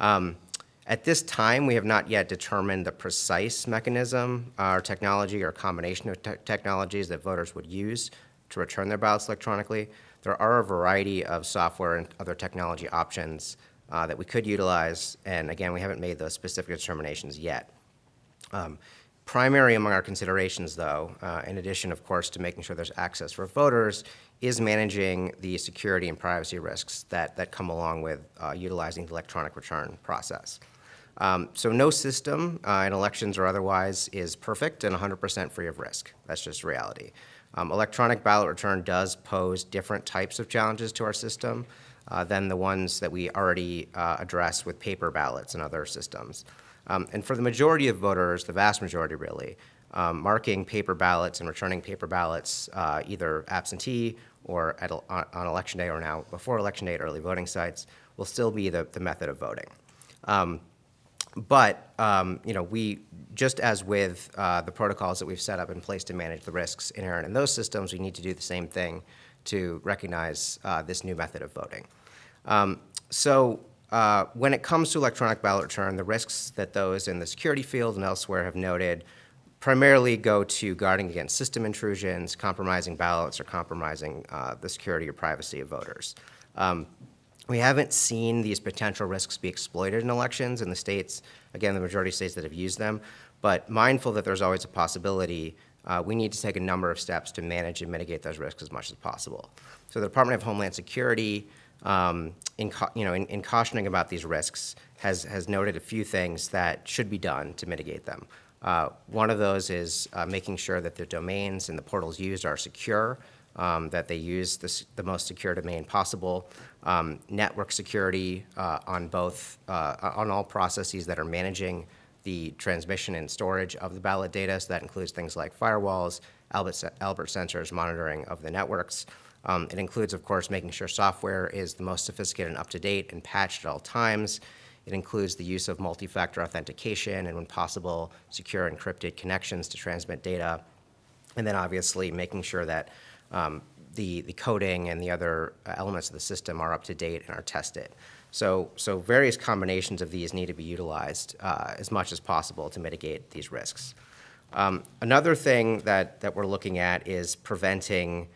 K: At this time, we have not yet determined the precise mechanism or technology or combination of technologies that voters would use to return their ballots electronically. There are a variety of software and other technology options that we could utilize, and again, we haven't made those specific determinations yet. Primary among our considerations, though, in addition, of course, to making sure there's access for voters, is managing the security and privacy risks that come along with utilizing the electronic return process. So no system in elections or otherwise is perfect and 100% free of risk. That's just reality. Electronic ballot return does pose different types of challenges to our system than the ones that we already address with paper ballots and other systems. And for the majority of voters, the vast majority really, marking paper ballots and returning paper ballots either absentee or on Election Day or now before Election Day at early voting sites will still be the method of voting. But we, just as with the protocols that we've set up in place to manage the risks inherent in those systems, we need to do the same thing to recognize this new method of voting. When it comes to electronic ballot return, the risks that those in the security field and elsewhere have noted primarily go to guarding against system intrusions, compromising ballots, or compromising the security or privacy of voters. We haven't seen these potential risks be exploited in elections in the states, again, the majority of states that have used them, but mindful that there's always a possibility, we need to take a number of steps to manage and mitigate those risks as much as possible. So the Department of Homeland Security, in cautioning about these risks, has noted a few things that should be done to mitigate them. One of those is making sure that the domains and the portals used are secure, that they use the most secure domain possible, network security on all processes that are managing the transmission and storage of the ballot data. So that includes things like firewalls, Albert sensors, monitoring of the networks. It includes, of course, making sure software is the most sophisticated and up-to-date and patched at all times. It includes the use of multi-factor authentication and, when possible, secure encrypted connections to transmit data. And then, obviously, making sure that the coding and the other elements of the system are up to date and are tested. So various combinations of these need to be utilized as much as possible to mitigate these risks. Another thing that we're looking at is preventing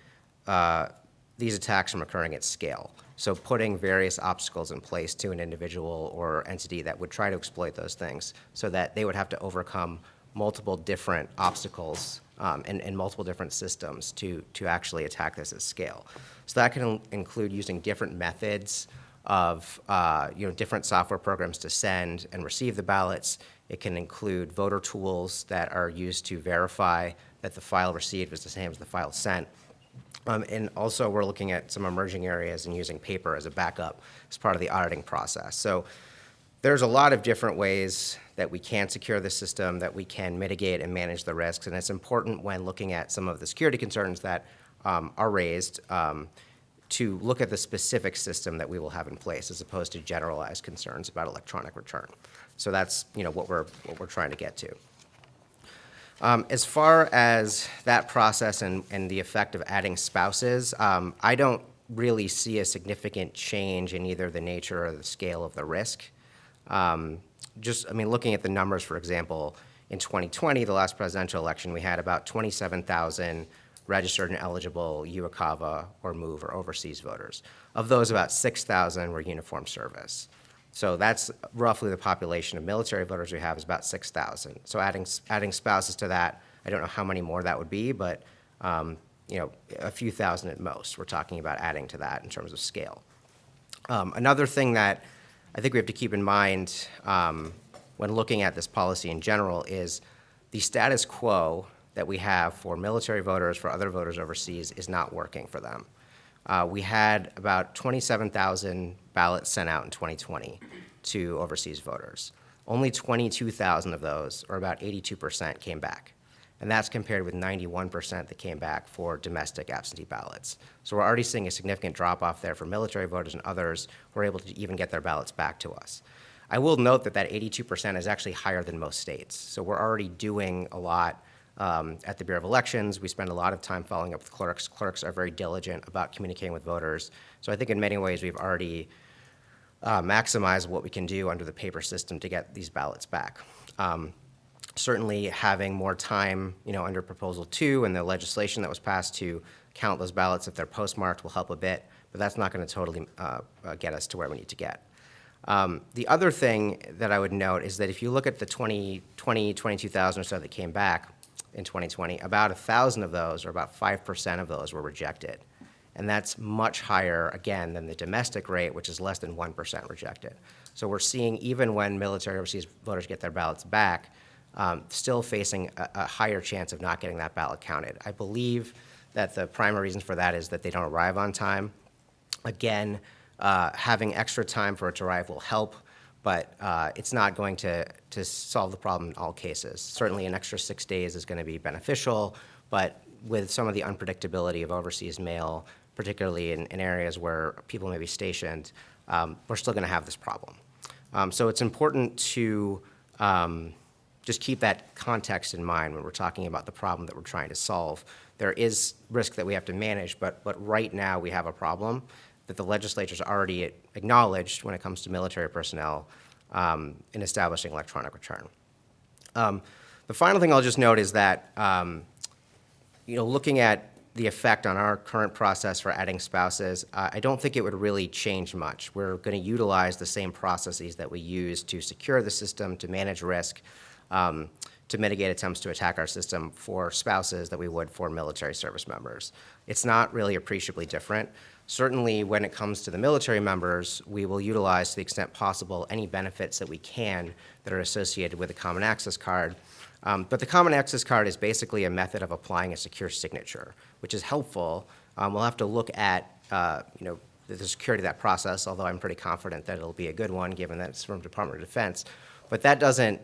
K: these attacks from occurring at scale. So putting various obstacles in place to an individual or entity that would try to exploit those things so that they would have to overcome multiple different obstacles and multiple different systems to actually attack this at scale. So that can include using different methods of different software programs to send and receive the ballots. It can include voter tools that are used to verify that the file received is the same as the file sent. And also we're looking at some emerging areas and using paper as a backup as part of the auditing process. So there's a lot of different ways that we can secure the system, that we can mitigate and manage the risks, and it's important when looking at some of the security concerns that are raised to look at the specific system that we will have in place as opposed to generalized concerns about electronic return. So that's what we're trying to get to. As far as that process and the effect of adding spouses, I don't really see a significant change in either the nature or the scale of the risk. Looking at the numbers, for example, in 2020, the last presidential election, we had about 27,000 registered and eligible UOCAVA or MOVE or overseas voters. Of those, about 6,000 were uniform service. So that's roughly the population of military voters we have is about 6,000. So adding spouses to that, I don't know how many more that would be, but a few thousand at most. We're talking about adding to that in terms of scale. Another thing that I think we have to keep in mind when looking at this policy in general is the status quo that we have for military voters, for other voters overseas, is not working for them. We had about 27,000 ballots sent out in 2020 to overseas voters. Only 22,000 of those, or about 82%, came back. And that's compared with 91% that came back for domestic absentee ballots. So we're already seeing a significant drop-off there for military voters and others who are able to even get their ballots back to us. I will note that 82% is actually higher than most states. So we're already doing a lot at the Bureau of Elections. We spend a lot of time following up with clerks. Clerks are very diligent about communicating with voters. So I think in many ways we've already maximize what we can do under the paper system to get these ballots back. Certainly, having more time, under Proposal 2 and the legislation that was passed to count those ballots if they're postmarked will help a bit, but that's not going to totally get us to where we need to get. The other thing that I would note is that if you look at the 22,000 or so that came back in 2020, about 1,000 of those, or about 5% of those, were rejected. And that's much higher, again, than the domestic rate, which is less than 1% rejected. So we're seeing, even when military overseas voters get their ballots back, still facing a higher chance of not getting that ballot counted. I believe that the primary reason for that is that they don't arrive on time. Again, having extra time for it to arrive will help, but it's not going to solve the problem in all cases. Certainly an extra 6 days is going to be beneficial, but with some of the unpredictability of overseas mail, particularly in areas where people may be stationed, we're still going to have this problem. So it's important to just keep that context in mind when we're talking about the problem that we're trying to solve. There is risk that we have to manage, but right now we have a problem that the legislature's already acknowledged when it comes to military personnel in establishing electronic return. The final thing I'll just note is that, looking at the effect on our current process for adding spouses, I don't think it would really change much. We're going to utilize the same processes that we use to secure the system, to manage risk, to mitigate attempts to attack our system for spouses that we would for military service members. It's not really appreciably different. Certainly, when it comes to the military members, we will utilize, to the extent possible, any benefits that we can that are associated with a Common Access Card. But the Common Access Card is basically a method of applying a secure signature, which is helpful. We'll have to look at, the security of that process, although I'm pretty confident that it'll be a good one, given that it's from Department of Defense. But that doesn't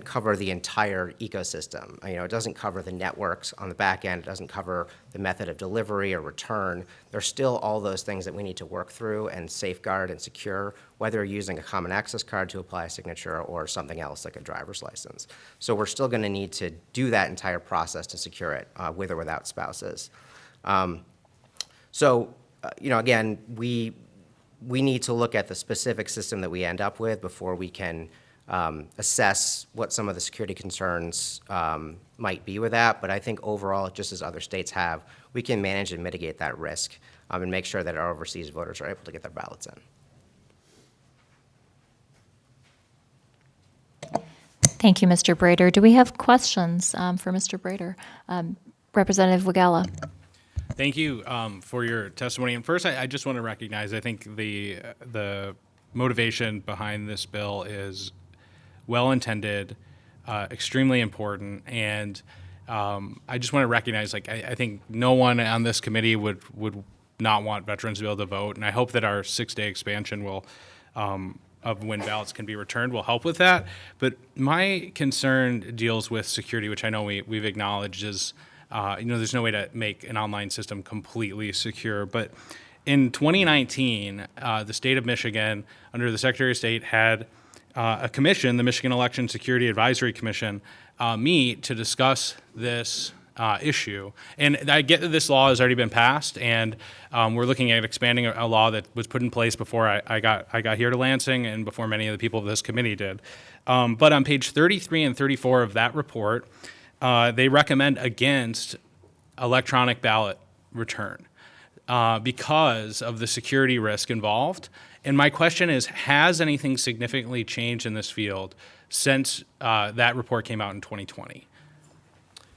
K: cover the entire ecosystem. It doesn't cover the networks on the back end. It doesn't cover the method of delivery or return. There's still all those things that we need to work through and safeguard and secure, whether you're using a Common Access Card to apply a signature or something else like a driver's license. So we're still going to need to do that entire process to secure it, with or without spouses. Again, we need to look at the specific system that we end up with before we can assess what some of the security concerns might be with that. But I think overall, just as other states have, we can manage and mitigate that risk and make sure that our overseas voters are able to get their ballots in.
C: Thank you, Mr. Brader. Do we have questions for Mr. Brader? Representative Wagella.
D: Thank you for your testimony. And first, I just want to recognize, I think the motivation behind this bill is well-intended, extremely important, and I just want to recognize, I think no one on this committee would not want veterans to be able to vote, and I hope that our 6-day expansion will, of when ballots can be returned, will help with that. But my concern deals with security, which I know we've acknowledged is, there's no way to make an online system completely secure, but in 2019, the state of Michigan, under the Secretary of State, had a commission, the Michigan Election Security Advisory Commission, meet to discuss this issue. And I get that this law has already been passed, and we're looking at expanding a law that was put in place before I got here to Lansing and before many of the people of this committee did. But on page 33 and 34 of that report, they recommend against electronic ballot return because of the security risk involved. And my question is, has anything significantly changed in this field since that report came out in 2020?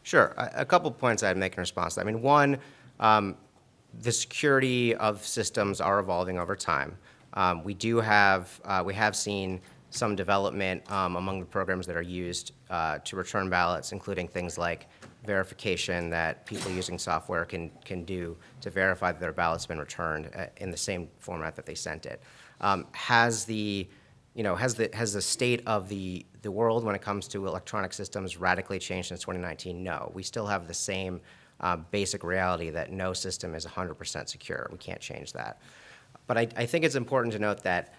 K: Sure. A couple points I'd make in response to that. One, the security of systems are evolving over time. We have seen some development among the programs that are used to return ballots, including things like verification that people using software can do to verify that their ballot's been returned in the same format that they sent it. Has the state of the world when it comes to electronic systems radically changed since 2019? No. We still have the same basic reality that no system is 100% secure. We can't change that. But I think it's important to note that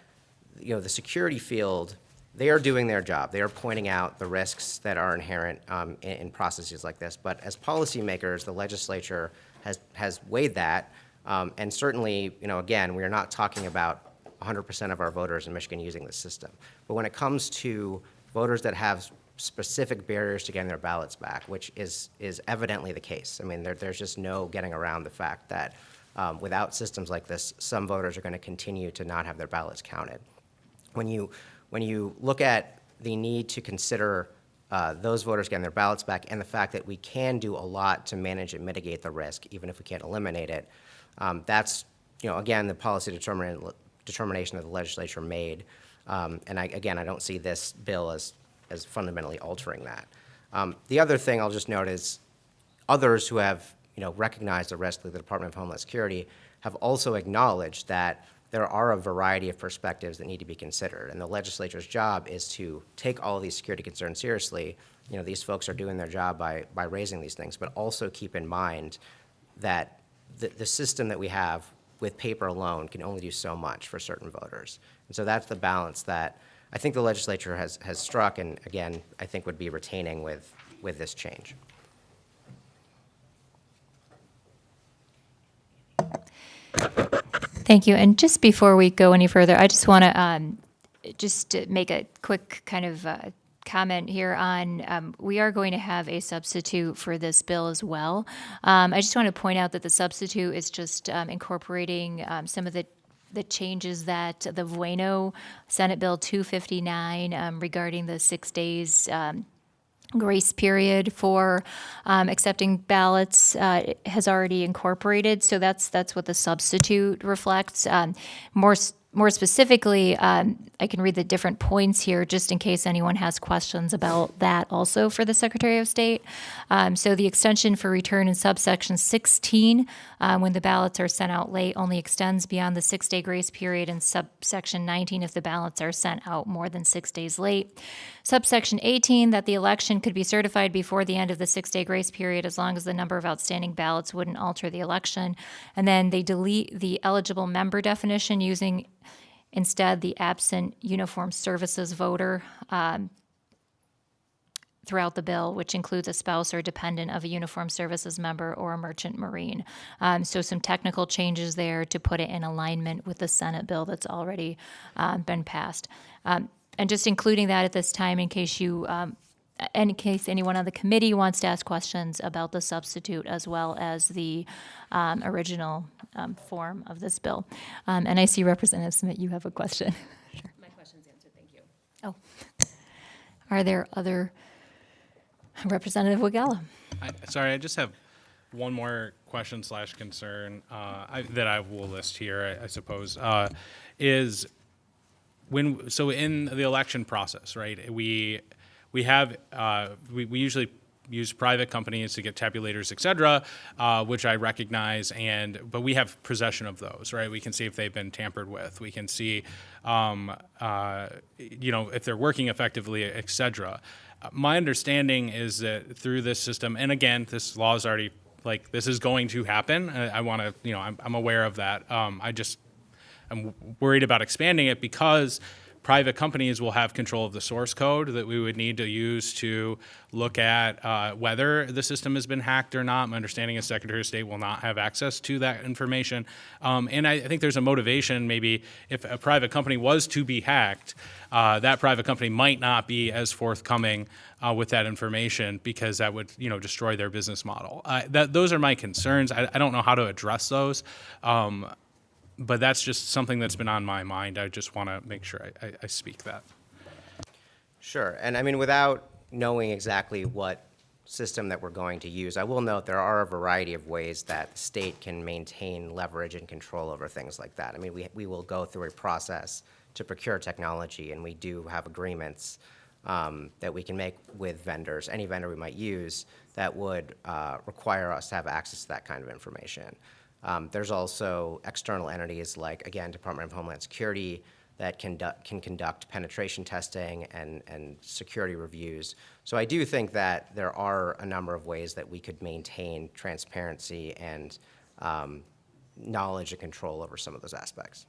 K: the security field, they are doing their job. They are pointing out the risks that are inherent in processes like this. But as policymakers, the legislature has weighed that. And certainly, again, we are not talking about 100% of our voters in Michigan using the system. But when it comes to voters that have specific barriers to getting their ballots back, which is evidently the case. I mean, there's just no getting around the fact that without systems like this, some voters are going to continue to not have their ballots counted. When you look at the need to consider those voters getting their ballots back and the fact that we can do a lot to manage and mitigate the risk, even if we can't eliminate it, that's, again, the policy determination that the legislature made. And I don't see this bill as fundamentally altering that. The other thing I'll just note is others who have recognized the risk, like the Department of Homeland Security, have also acknowledged that there are a variety of perspectives that need to be considered. And the legislature's job is to take all of these security concerns seriously. These folks are doing their job by raising these things, but also keep in mind that the system that we have with paper alone can only do so much for certain voters. And so that's the balance that I think the legislature has struck, and again, I think would be retaining with this change.
C: Thank you. And just before we go any further, I just want to just to make a quick kind of comment here on we are going to have a substitute for this bill as well. I just want to point out that the substitute is just incorporating some of the changes that the Bueno Senate Bill 259 regarding the 6 days grace period for accepting ballots has already incorporated. So that's what the substitute reflects. More specifically, I can read the different points here just in case anyone has questions about that also for the Secretary of State. So the extension for return in subsection 16, when the ballots are sent out late, only extends beyond the 6-day grace period in subsection 19 if the ballots are sent out more than 6 days late. Subsection 18, that the election could be certified before the end of the 6-day grace period as long as the number of outstanding ballots wouldn't alter the election. And then they delete the eligible member definition using instead the absent uniformed services voter throughout the bill, which includes a spouse or dependent of a uniformed services member or a merchant marine. So some technical changes there to put it in alignment with the Senate bill that's already been passed. And just including that at this time in case anyone on the committee wants to ask questions about the substitute as well as the original form of this bill. And I see Representative Smith, you have a question. Sure.
G: My question's answered, thank you.
C: Oh. Are there other? Representative Wagala.
D: Sorry, I just have one more question / concern that I will list here, I suppose, is so in the election process, right, we usually use private companies to get tabulators, et cetera, which I recognize, but we have possession of those, right? We can see if they've been tampered with. We can see, if they're working effectively, et cetera. My understanding is that through this system, and again, this law is already, this is going to happen. I want to, I'm aware of that. I'm worried about expanding it because private companies will have control of the source code that we would need to use to look at whether the system has been hacked or not. My understanding is Secretary of State will not have access to that information. And I think there's a motivation, maybe if a private company was to be hacked, that private company might not be as forthcoming with that information because that would, destroy their business model. Those are my concerns. I don't know how to address those. But that's just something that's been on my mind. I just want to make sure I speak that.
K: Sure, and I mean, without knowing exactly what system that we're going to use, I will note there are a variety of ways that the state can maintain leverage and control over things like that. I mean, we will go through a process to procure technology, and we do have agreements that we can make with vendors, any vendor we might use, that would require us to have access to that kind of information. There's also external entities like, again, Department of Homeland Security that can conduct penetration testing and security reviews. So I do think that there are a number of ways that we could maintain transparency and knowledge and control over some of those aspects.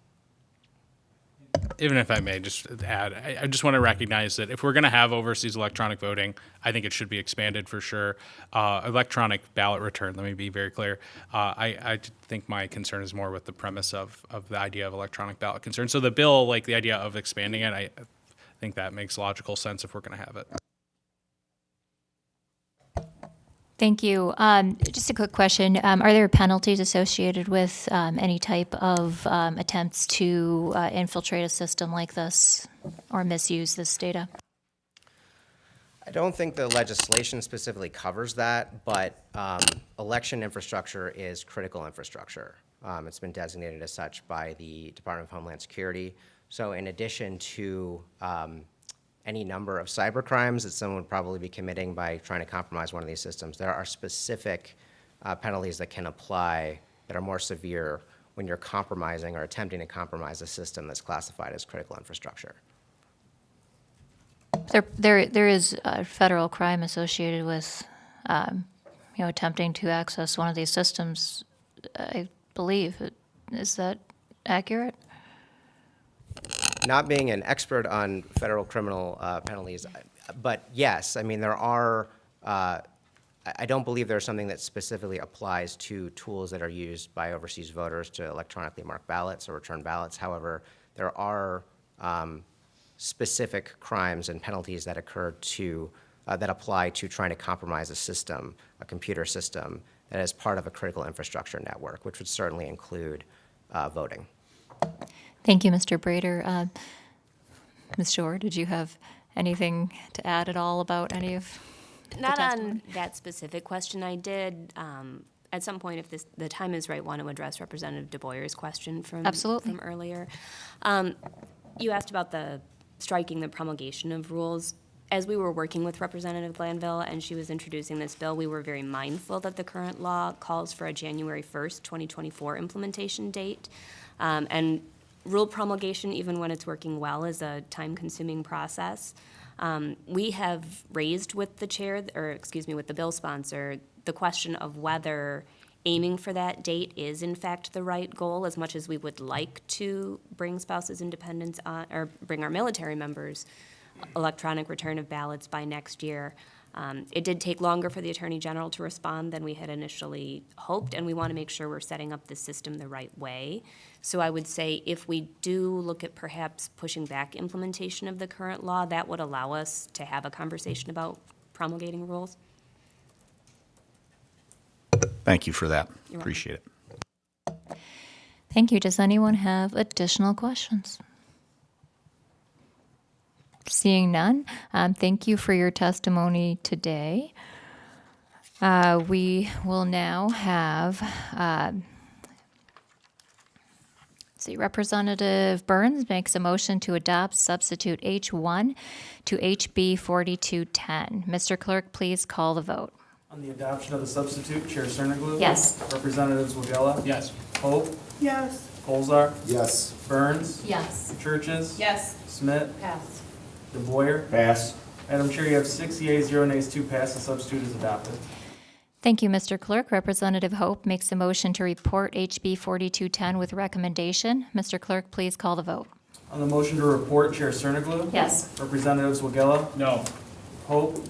D: Even if I may just add, I just want to recognize that if we're going to have overseas electronic voting, I think it should be expanded for sure. Electronic ballot return, let me be very clear. I think my concern is more with the premise of the idea of electronic ballot concern. So the bill, like the idea of expanding it, I think that makes logical sense if we're going to have it.
C: Thank you. Just a quick question. Are there penalties associated with any type of attempts to infiltrate a system like this or misuse this data?
K: I don't think the legislation specifically covers that, but election infrastructure is critical infrastructure. It's been designated as such by the Department of Homeland Security. So in addition to any number of cyber crimes that someone would probably be committing by trying to compromise one of these systems, there are specific penalties that can apply that are more severe when you're compromising or attempting to compromise a system that's classified as critical infrastructure.
C: There is a federal crime associated with, attempting to access one of these systems, I believe. Is that accurate?
K: Not being an expert on federal criminal penalties, but yes, I mean, there are, I don't believe there's something that specifically applies to tools that are used by overseas voters to electronically mark ballots or return ballots. However, there are specific crimes and penalties that occur to, that apply to trying to compromise a system, a computer system, that is part of a critical infrastructure network, which would certainly include voting.
C: Thank you, Mr. Brader. Ms. Shore, did you have anything to add at all about any of the
L: Not
C: testimony?
L: on that specific question. I did, at some point, if the time is right, want to address Representative DeBoyer's question from
C: Absolutely.
L: from earlier. You asked about the striking the promulgation of rules. As we were working with Representative Glanville and she was introducing this bill, we were very mindful that the current law calls for a January 1st, 2024 implementation date. And rule promulgation, even when it's working well, is a time-consuming process. We have raised with the chair, or excuse me, with the bill sponsor, the question of whether aiming for that date is in fact the right goal, as much as we would like to bring spouses and dependents on, or bring our military members electronic return of ballots by next year. It did take longer for the Attorney General to respond than we had initially hoped, and we want to make sure we're setting up the system the right way. So I would say if we do look at perhaps pushing back implementation of the current law, that would allow us to have a conversation about promulgating rules.
B: Thank you for that.
L: You're welcome.
B: Appreciate it.
C: Thank you. Does anyone have additional questions? Seeing none, thank you for your testimony today. We will now have, Representative Burns makes a motion to adopt substitute H1 to HB 4210. Mr. Clerk, please call the vote.
M: On the adoption of the substitute, Chair Cerniglu?
C: Yes.
M: Representatives Wagella?
D: Yes.
M: Pope?
I: Yes.
M: Colzar?
E: Yes.
M: Burns?
F: Yes.
M: Churches?
J: Yes.
M: Smith?
F: Pass.
M: DeBoyer?
E: Pass.
M: Madam Chair, you have 6 yeas, 0 nays, 2 pass. The substitute is adopted.
C: Thank you, Mr. Clerk. Representative Hope makes a motion to report HB 4210 with recommendation. Mr. Clerk, please call the vote.
M: On the motion to report, Chair Cerniglu?
F: Yes.
M: Representatives Wagella?
D: No.
M: Pope?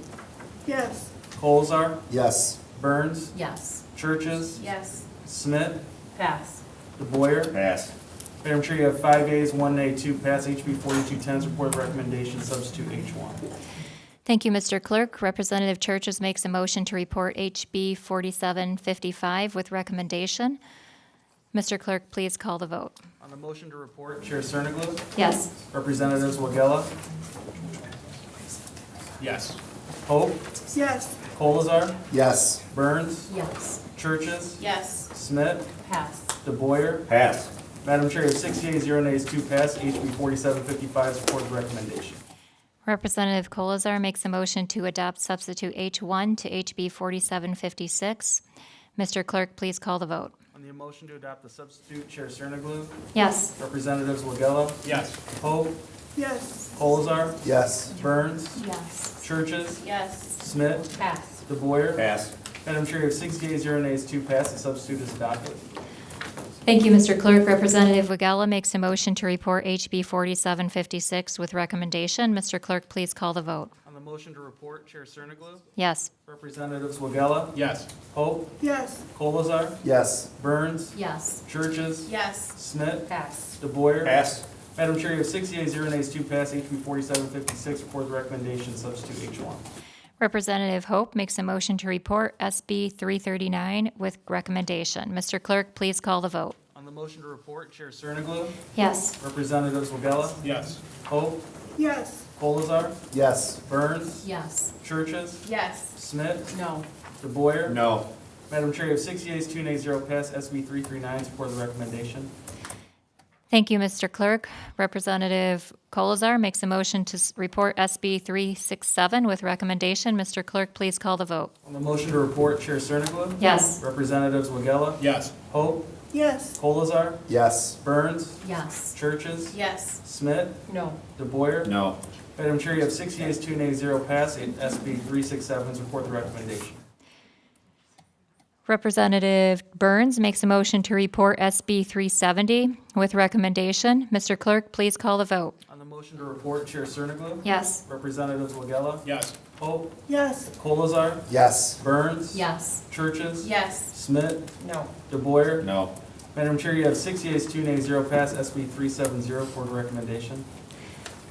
I: Yes.
M: Colzar?
E: Yes.
M: Burns?
F: Yes.
M: Churches?
J: Yes.
M: Smith?
F: Pass.
M: DeBoyer?
E: Pass.
M: Madam Chair, you have 5 yeas, 1 nay, 2 pass. HB 4210's report of recommendation, substitute H1.
C: Thank you, Mr. Clerk. Representative Churches makes a motion to report HB 4755 with recommendation. Mr. Clerk, please call the vote.
M: On the motion to report, Chair Cerniglu?
F: Yes.
M: Representatives Wagella?
D: Yes.
M: Pope?
I: Yes.
M: Colzar?
E: Yes.
M: Burns?
F: Yes.
M: Churches?
J: Yes.
M: Smith?
F: Pass.
M: DeBoyer?
E: Pass.
M: Madam Chair, you have 6 yeas, 0 nays, 2 pass. HB 4755 supports the recommendation.
C: Representative Colazar makes a motion to adopt substitute H1 to HB 4756. Mr. Clerk, please call the vote.
M: On the motion to adopt the substitute, Chair Cerniglu?
C: Yes.
M: Representatives Wagella?
D: Yes.
M: Pope?
I: Yes.
M: Colzar?
E: Yes.
M: Burns?
F: Yes.
M: Churches?
J: Yes.
M: Smith?
F: Pass.
M: DeBoyer?
E: Pass.
M: Madam Chair, you have 6 yeas, 0 nays, 2 pass. The substitute is adopted.
C: Thank you, Mr. Clerk. Representative Wagella makes a motion to report HB 4756 with recommendation. Mr. Clerk, please call the vote.
M: On the motion to report, Chair Cerniglu?
C: Yes.
M: Representatives Wagella?
D: Yes.
M: Pope?
I: Yes.
M: Colazar?
E: Yes.
M: Burns?
F: Yes.
M: Churches?
I: Yes.
M: Smith?
F: Pass.
M: DeBoyer?
D: Pass.
M: Madam Chair, you have 6 yeas, 0 nays, 2 pass. HB 4756, report the recommendation, substitute H1.
C: Representative Hope makes a motion to report SB 339 with recommendation. Mr. Clerk, please call the vote.
M: On the motion to report, Chair Cerniglu?
C: Yes.
M: Representatives Wagella?
D: Yes.
M: Pope?
I: Yes.
M: Colazar?
E: Yes.
M: Burns?
F: Yes.
M: Churches?
I: Yes.
M: Smith?
H: No.
M: DeBoyer?
D: No.
M: Madam Chair, you have 6 yeas, 2 nays, 0 pass. SB 339, support the recommendation.
C: Thank you, Mr. Clerk. Representative Colazar makes a motion to report SB 367 with recommendation. Mr. Clerk, please call the vote.
M: On the motion to report, Chair Cerniglu?
C: Yes.
M: Representatives Wagella?
D: Yes.
M: Pope?
I: Yes.
M: Colazar?
E: Yes.
M: Burns?
F: Yes.
M: Churches?
I: Yes.
M: Smith?
H: No.
M: DeBoyer?
D: No.
M: Madam Chair, you have 6 yeas, 2 nays, 0 pass. SB 367, support the recommendation.
C: Representative Burns makes a motion to report SB 370 with recommendation. Mr. Clerk, please call the vote.
M: On the motion to report, Chair Cerniglu?
C: Yes.
M: Representatives Wagella?
D: Yes.
M: Pope?
I: Yes.
M: Colazar?
E: Yes.
M: Burns?
F: Yes.
M: Churches?
I: Yes.
M: Smith?
H: No.
M: DeBoyer?
D: No.
M: Madam Chair, you have 6 yeas, 2 nays, 0 pass. SB 370, for the recommendation.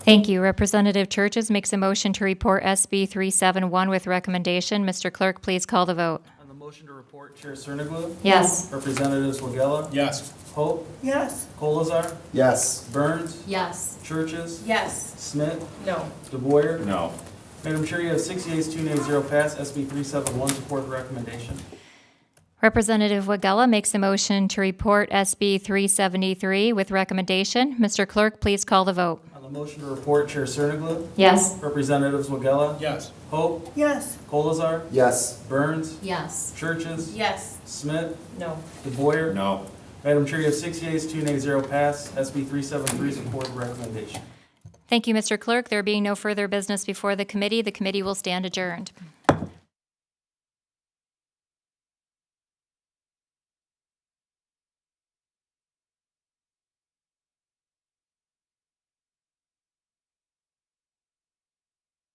C: Thank you. Representative Churches makes a motion to report SB 371 with recommendation. Mr. Clerk, please call the vote.
M: On the motion to report, Chair Cerniglu?
C: Yes.
M: Representatives Wagella?
D: Yes.
M: Pope?
I: Yes.
M: Colazar?
E: Yes.
M: Burns?
F: Yes.
M: Churches?
I: Yes.
M: Smith?
I: No.
M: DeBoyer?
D: No.
M: Madam Chair, you have 6 yeas, 2 nays, 0 pass. SB 371, support the recommendation.
C: Representative Wagella makes a motion to report SB 373 with recommendation. Mr. Clerk, please call the vote.
M: On the motion to report, Chair Cerniglu?
C: Yes.
M: Representatives Wagella?
D: Yes.
M: Pope?
I: Yes.
M: Colazar?
E: Yes.
M: Burns?
F: Yes.
M: Churches?
I: Yes.
M: Smith?
H: No.
M: DeBoyer?
D: No.
M: Madam Chair, you have 6 yeas, 2 nays, 0 pass. SB 373, support the recommendation.
C: Thank you, Mr. Clerk. There being no further business before the committee will stand adjourned.